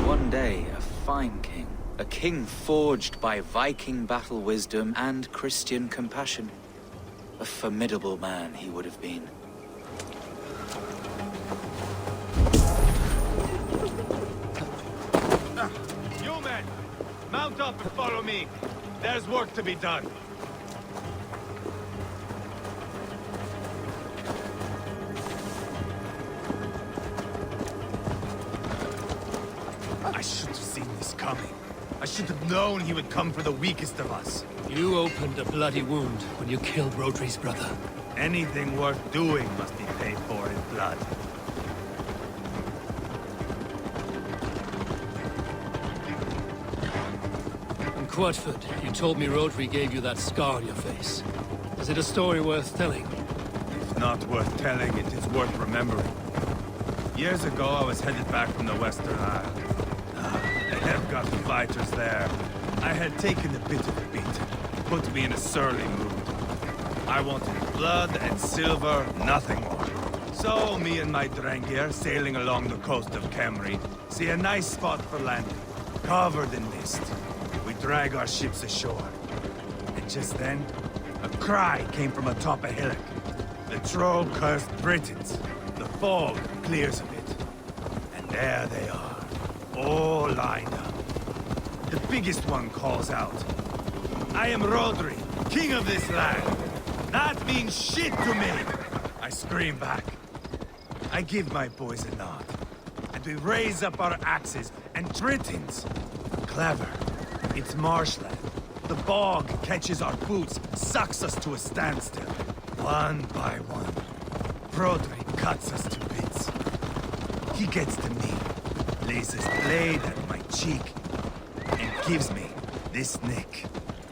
One day, a fine king. A king forged by Viking battle wisdom and Christian compassion. A formidable man he would have been. You men, mount up and follow me. There's work to be done. should have seen this coming. I should have known he would come for the weakest of us. You opened a bloody wound when you killed Rodri's brother. Anything worth doing must be paid for in blood. In Quadford, you told me Rodri gave you that scar on your face. Is it a story worth telling? If not worth telling, it is worth remembering. Years ago, I was headed back from the Western Isle. The Helgot fighters there. I had taken a bit of a beating. Put me in a surly mood. I wanted blood and silver, nothing more. So, me and my Drengir, sailing along the coast of Kemri, see a nice spot for landing, covered in mist. We drag our ships ashore. And just then, a cry came from atop a hillock. The troll cursed Britons. The fog clears a bit. And there they are, all lined up. The biggest one calls out, "I am Rodri, king of this land. That means shit to me!" I scream back. I give my boys a nod. And we raise up our axes, and Britons. Clever. It's marshland. The bog catches our boots, sucks us to a standstill. One by one, Rodri cuts us to bits. He gets to me, lays his blade at my cheek, and gives me this nick.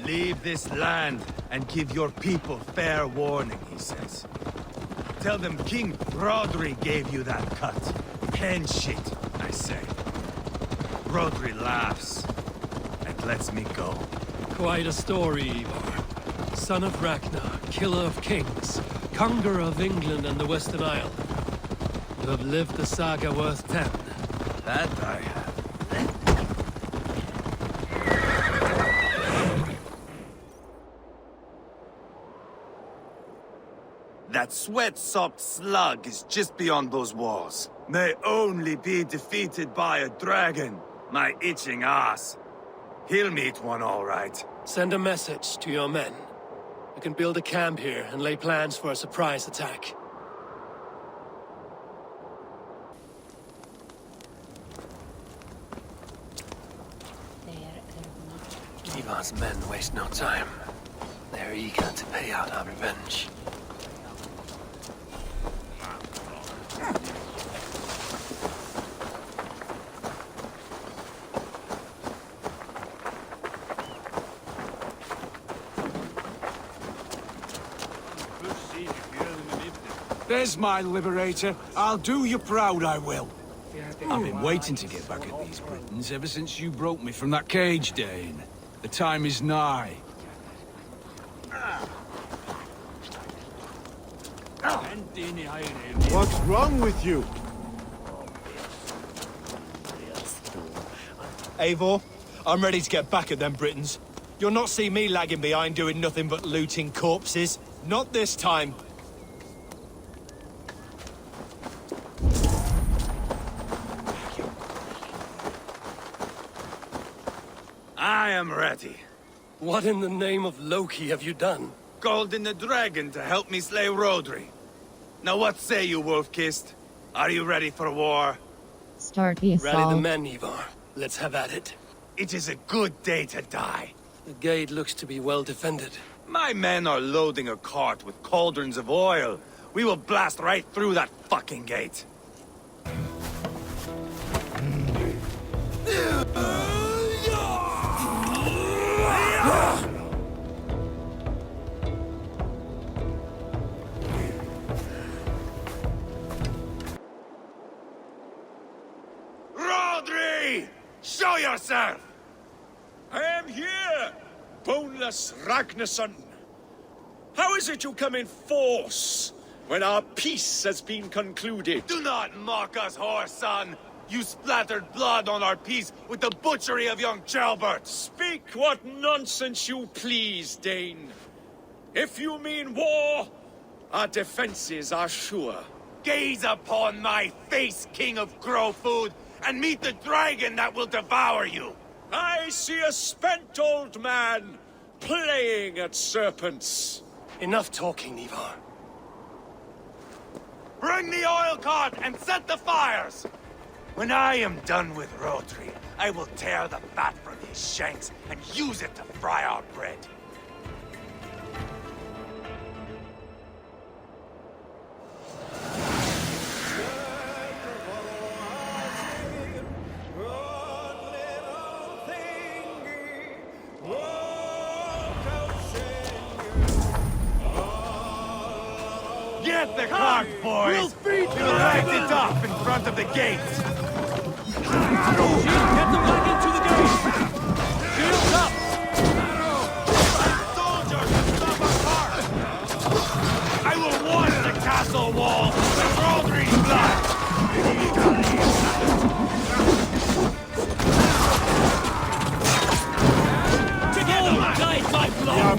"Leave this land and give your people fair warning," he says. "Tell them King Rodri gave you that cut." "Hen shit," I say. Rodri laughs and lets me go. Quite a story, Eivor. Son of Ragnar, killer of kings, conqueror of England and the Western Isle. You have lived the saga worth 10. That I have. That sweat-sopped slug is just beyond those walls. May only be defeated by a dragon. My itching ass. He'll meet one all right. Send a message to your men. We can build a camp here and lay plans for a surprise attack. Ivar's men waste no time. They're eager to pay out our revenge. There's my liberator. I'll do you proud, I will. I've been waiting to get back at these Britons ever since you broke me from that cage, Dane. The time is nigh. What's wrong with you? Eivor, I'm ready to get back at them Britons. You'll not see me lagging behind doing nothing but looting corpses. Not this time. I am ready. What in the name of Loki have you done? Called in the dragon to help me slay Rodri. Now what say you, Wolf-Kissed? Are you ready for war? Start the assault. Rally the men, Ivarr. Let's have at it. It is a good day to die. The gate looks to be well defended. My men are loading a cart with cauldrons of oil. We will blast right through that fucking gate. Rodri! Show yourself! I am here, boneless Ragnarsson. How is it you come in force when our peace has been concluded? Do not mock us, whoreson! You splattered blood on our peace with the butchery of young Ceobert! Speak what nonsense you please, Dane. If you mean war, our defenses are sure. Gaze upon my face, King of Grow Food, and meet the dragon that will devour you! I see a spent old man playing at serpents. Enough talking, Eivor. Bring the oil cart and set the fires! When I am done with Rodri, I will tear the fat from his shanks and use it to fry our bread. Get the cart, boys! We'll feed you! Light it up in front of the gate! Get the wagon to the gate! Shields up! Soldiers, stop our cart! I will wash the castle wall with Rodri's blood! Together, guide my blood!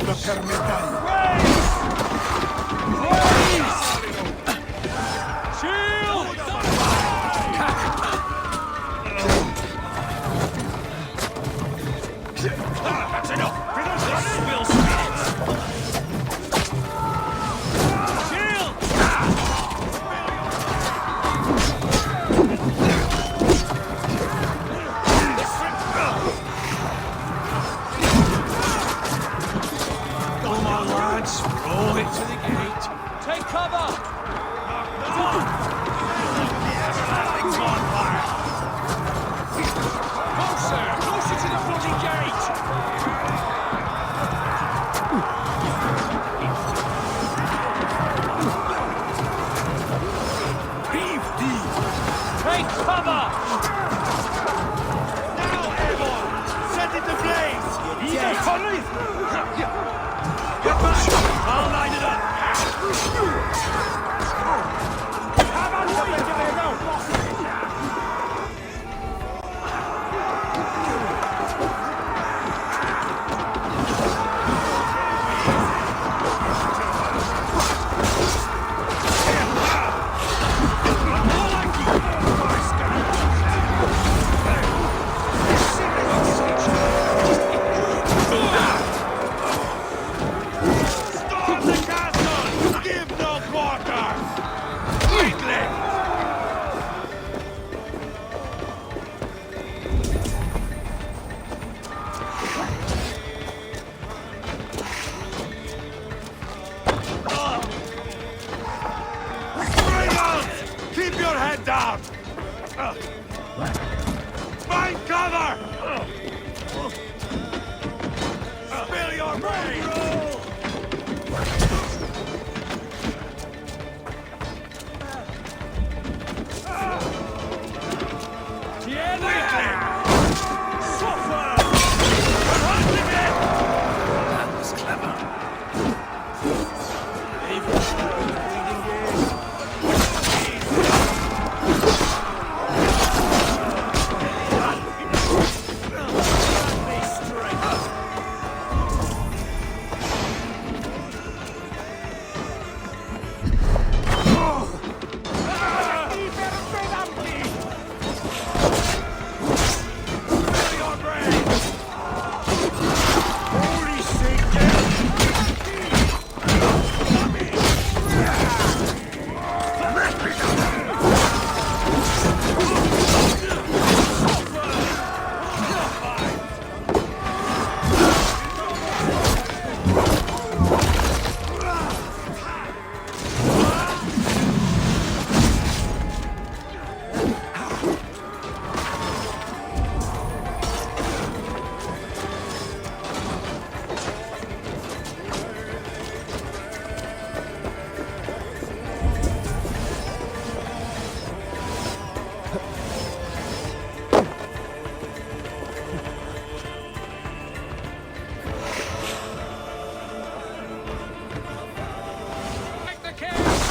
That's enough! We'll spin it! Shield! Come on, lads! Roll it to the gate! Take cover! Everlasting bonfire! Closer! Closer to the bloody gate! Heave deep! Take cover! Now, Eivor! Set it ablaze! Yes. Get back! I'll line it up! Storm the castle! Give no quarter! Quickly! Spring out! Keep your head down! Find cover! Spill your brains! That was clever.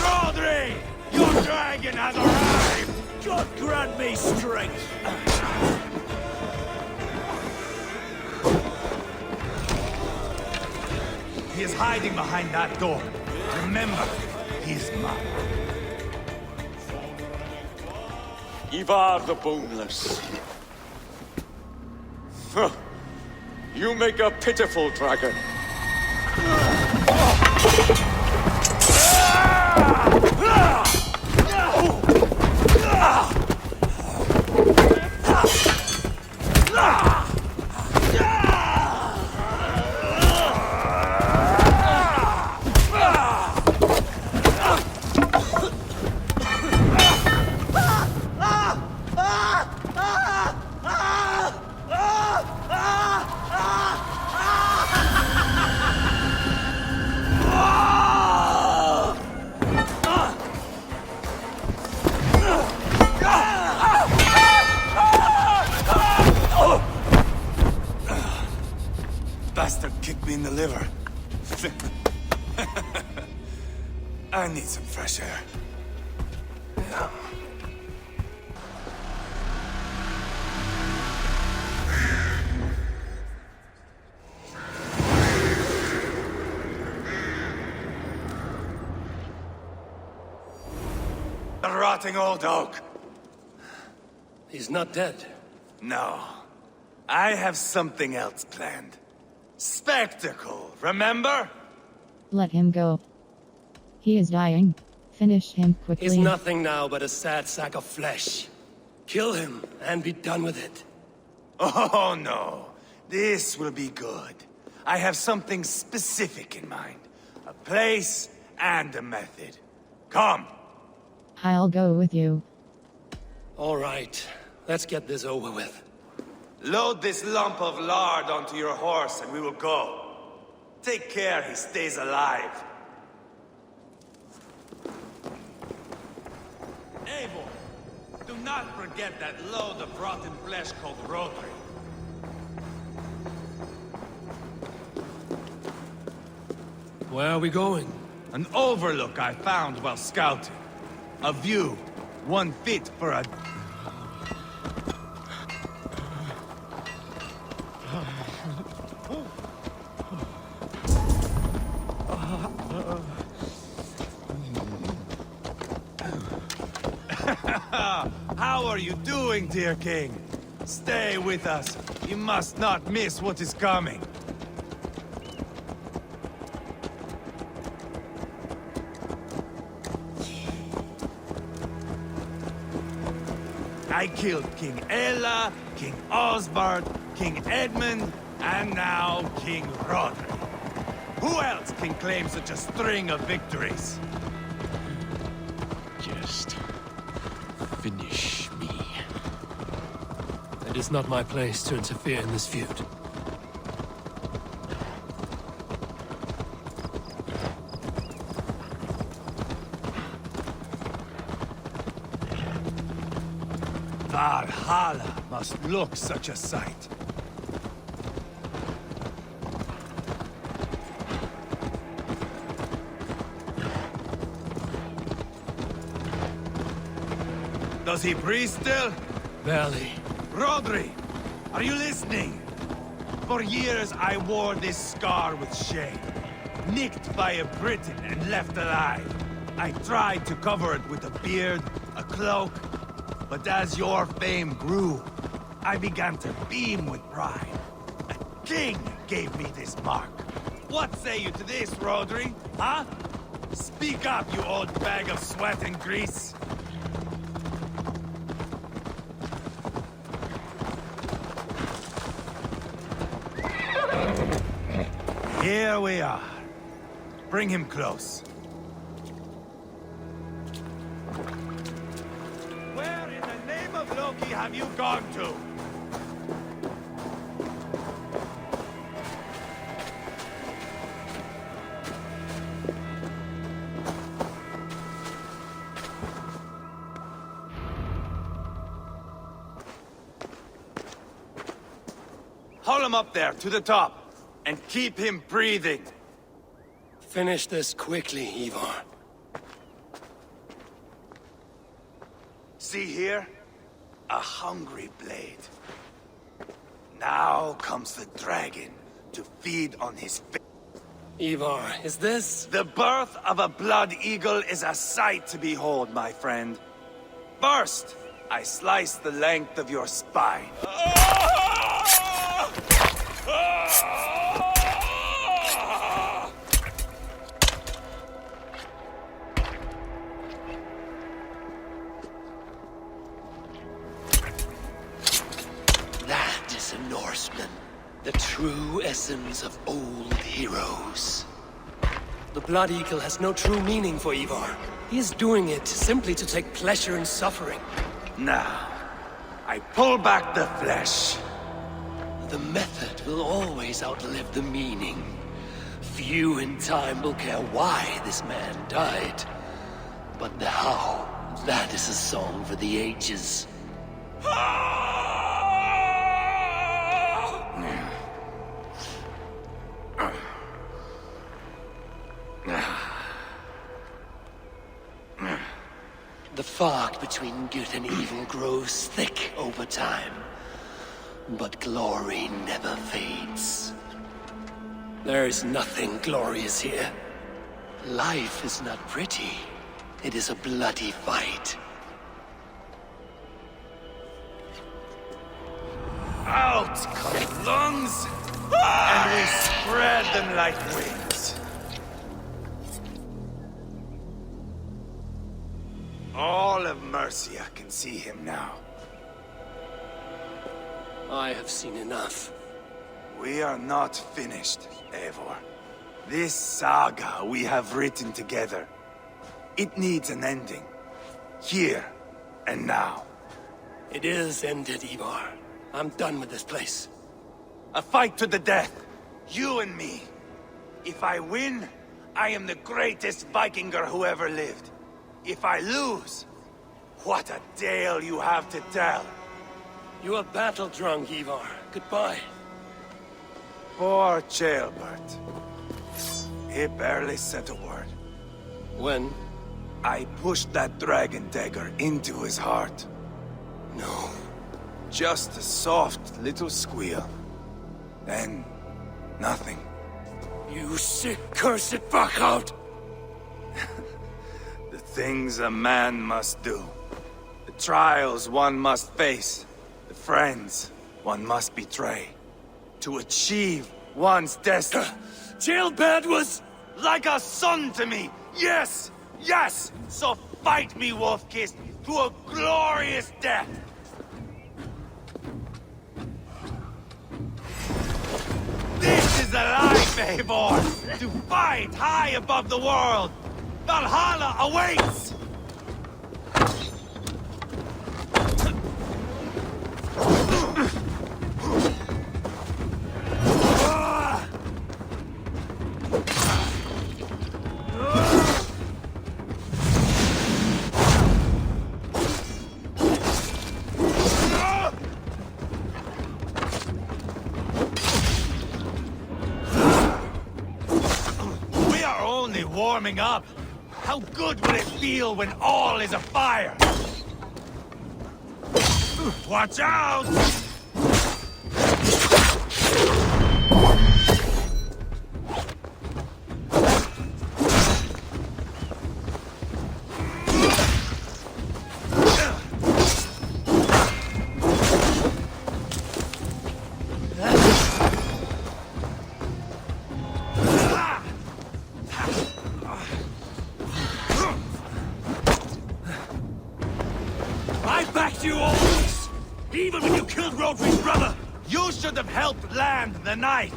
Rodri! Your dragon has arrived! God grant me strength! He is hiding behind that door. Remember, he is mine. Ivarr the Boneless. Huh. You make a pitiful dragon. liver. I need some fresh air. Yeah. The rotting old oak. He's not dead. No. I have something else planned. Spectacle, remember? Let him go. He is dying. Finish him quickly. He's nothing now but a sad sack of flesh. Kill him and be done with it. Oh no. This will be good. I have something specific in mind. A place and a method. Come. I'll go with you. All right. Let's get this over with. Load this lump of lard onto your horse and we will go. Take care he stays alive. Eivor, do not forget that load of rotten flesh called Rodri. Where are we going? An overlook I found while scouting. A view, one fit for a... How are you doing, dear king? Stay with us. You must not miss what is coming. I killed King Ella, King Osbert, King Edmund, and now King Rodri. Who else can claim such a string of victories? Just finish me. It is not my place to interfere in this feud. Valhalla must look such a sight. Does he breathe still? Barely. Rodri, are you listening? For years I wore this scar with shame. Nicked by a Briton and left alive. I tried to cover it with a beard, a cloak, but as your fame grew, I began to beam with pride. A king gave me this mark. What say you to this, Rodri? Huh? Speak up, you old bag of sweat and grease. Here we are. Bring him close. Where in the name of Loki have you gone to? Haul him up there, to the top. And keep him breathing. Finish this quickly, Ivarr. See here? A hungry blade. Now comes the dragon to feed on his Ivarr, is this? The birth of a blood eagle is a sight to behold, my friend. First, I slice the length of your spine. That is a Norseman. The true essence of old heroes. The Blood Eagle has no true meaning for Ivarr. He is doing it simply to take pleasure in suffering. Now, I pull back the flesh. The method will always outlive the meaning. Few in time will care why this man died. But the how, that is a song for the ages. The fog between good and evil grows thick over time. But glory never fades. There is nothing glorious here. Life is not pretty. It is a bloody fight. Out come lungs, and we spread them like wings. All of Mercia can see him now. I have seen enough. We are not finished, Eivor. This saga we have written together, it needs an ending. Here and now. It is ended, Ivarr. I'm done with this place. A fight to the death. You and me. If I win, I am the greatest Vikinger who ever lived. If I lose, what a tale you have to tell. You are battle-drunk, Eivor. Goodbye. Poor Ceobert. He barely said a word. When? I pushed that dragon dagger into his heart. No. Just a soft little squeal. Then, nothing. You sick, cursed fuck out! The things a man must do. The trials one must face. The friends one must betray. To achieve one's destiny. Ceobert was... like a son to me! Yes! Yes! So fight me, Wolf-Kissed, to a glorious death! This is a life, Eivor! To fight high above the world! Valhalla awaits! Warming up. How good will it feel when all is afire? Watch out! Even when you killed Rodri's brother, you should have helped land the knife.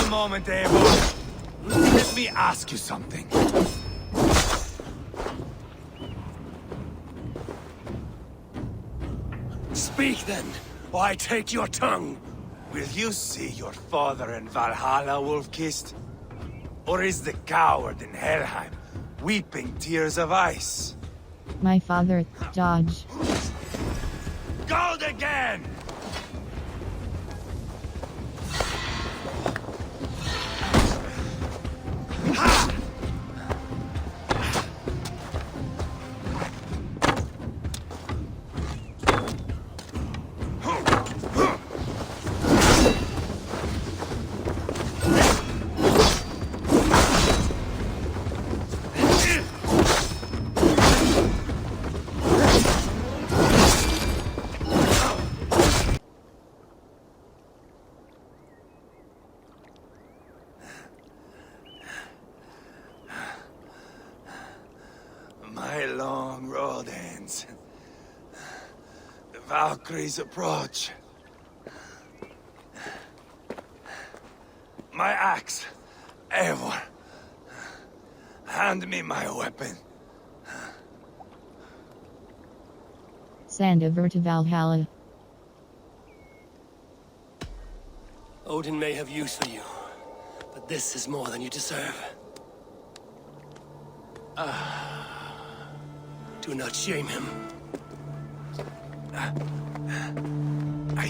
Moment, Eivor. Let me ask you something. Speak then, or I take your tongue. Will you see your father in Valhalla, Wolf-Kissed? Or is the coward in Helheim weeping tears of ice? My father, Dodge. Gold again! My long road ends. The Valkyries approach. My axe, Eivor. Hand me my weapon. send Ivarr to Valhalla. Odin may have use for you, but this is more than you deserve. Do not shame him. I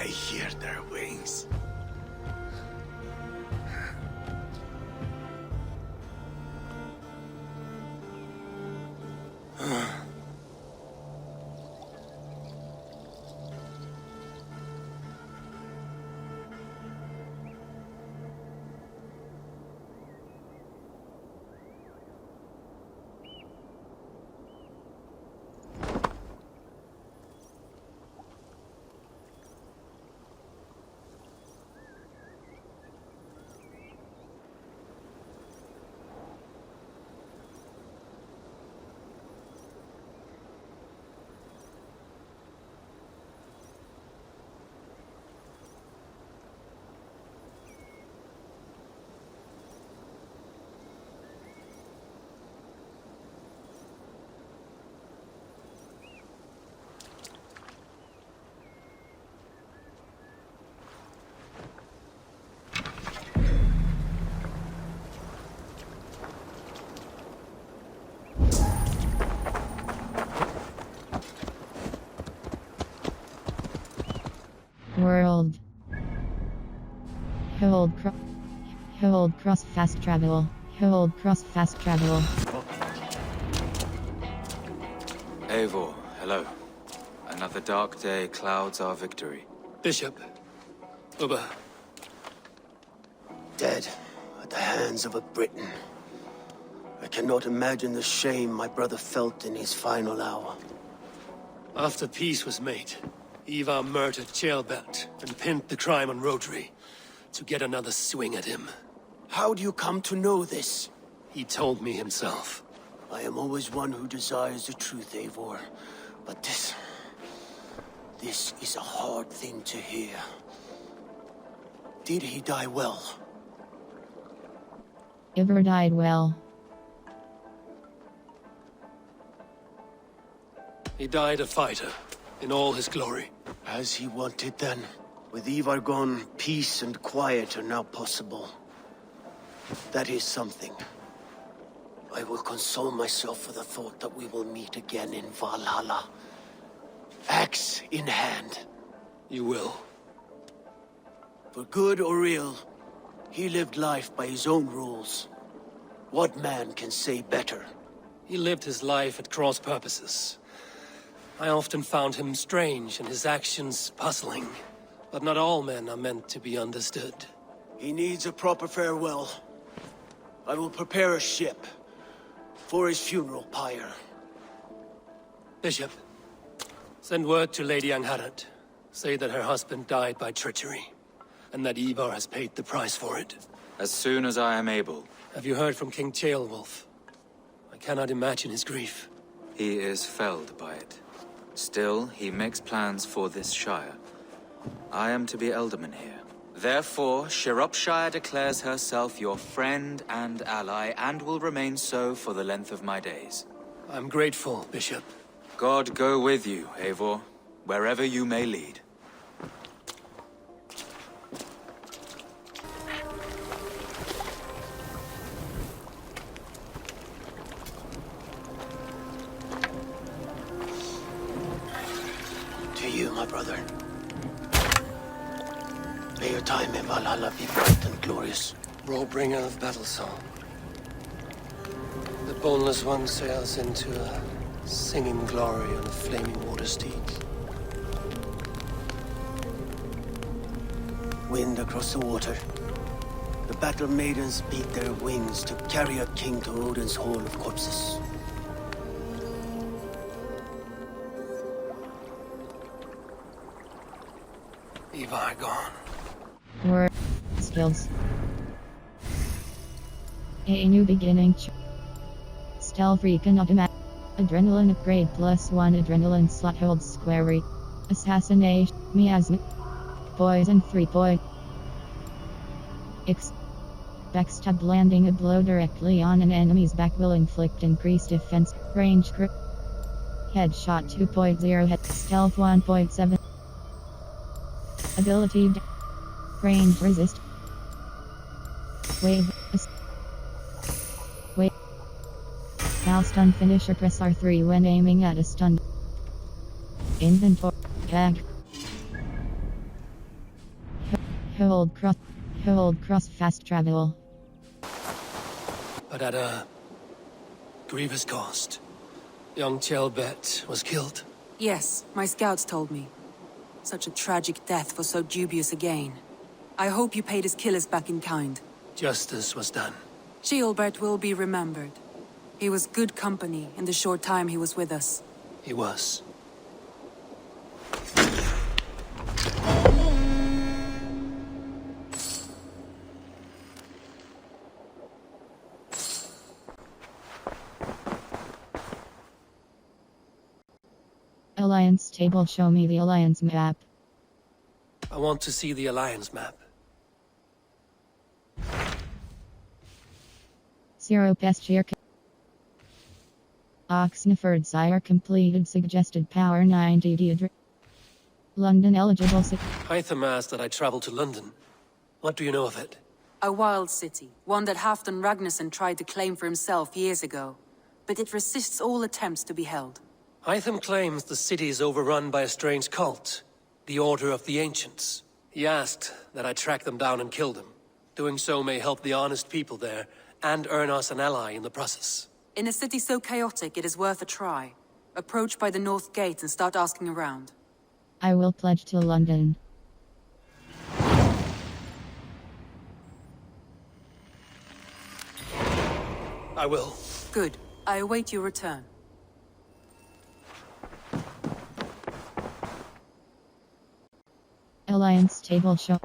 hear their wings. World. Hold cross fast travel. Hold cross fast travel. Eivor, hello. Another dark day clouds our victory. Bishop. Ubba. Dead at the hands of a Briton. I cannot imagine the shame my brother felt in his final hour. After peace was made, Ivarr murdered Ceobert and pinned the crime on Rodri to get another swing at him. How do you come to know this? He told me himself. I am always one who desires the truth, Eivor. But this is a hard thing to hear. Did he die well? Ivarr died well. He died a fighter, in all his glory. As he wanted then. With Ivarr gone, peace and quiet are now possible. That is something. I will console myself for the thought that we will meet again in Valhalla. Axe in hand. You will. For good or ill, he lived life by his own rules. What man can say better? He lived his life at cross purposes. I often found him strange and his actions puzzling. But not all men are meant to be understood. He needs a proper farewell. I will prepare a ship for his funeral pyre. Bishop, send word to Lady Angharad. Say that her husband died by treachery, and that Ivarr has paid the price for it. As soon as I am able. Have you heard from King Ceolwulf? I cannot imagine his grief. He is felled by it. Still, he makes plans for this shire. I am to be Elderman here. Therefore, Sciropescire declares herself your friend and ally, and will remain so for the length of my days. I'm grateful, Bishop. God go with you, Eivor, wherever you may lead. To you, my brother. May your time in Valhalla be bright and glorious. Rollbringer of battle song. The boneless one sails into a singing glory on a flaming water steed. Wind across the water. The battle maidens beat their wings to carry a king to Odin's hall of corpses. Ivarr gone. Word. Skills. A new beginning. Stealth Recon Automatic. Adrenaline upgrade +1 adrenaline slot holds square read. Assassination. Miasma. Poison 3 point. Backstab landing a blow directly on an enemy's back will inflict increased defense. Range grip. Headshot 2.0, head stealth 1.7. Ability range resist. Wave. Wave. Now stun finisher, press R3 when aiming at a stun. Inventory. Tag. Hold cross fast travel. But at a grievous cost. Young Ceobert was killed. Yes, my scouts told me. Such a tragic death for so dubious a gain. I hope you paid his killers back in kind. Justice was done. Ceobert will be remembered. He was good company in the short time he was with us. He was. Alliance table, show me the Alliance map. I want to see the Alliance map. Sciropescire. Sciropescire completed, suggested power 90 Deidre. London eligible. Hytham asked that I travel to London. What do you know of it? A wild city, one that Halfdan Ragnarsson tried to claim for himself years ago. But it resists all attempts to be held. Hytham claims the city is overrun by a strange cult, the Order of the Ancients. He asked that I track them down and kill them. Doing so may help the honest people there, and earn us an ally in the process. In a city so chaotic, it is worth a try. Approach by the North Gate and start asking around. I will pledge to London. I will. Good. I await your return. Alliance table, show.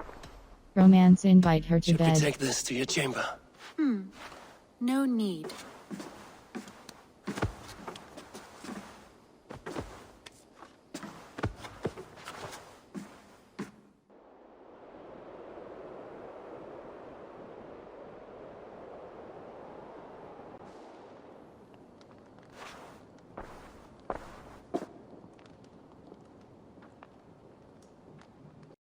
Romance, invite her to Should bed. we take this to your chamber? No need.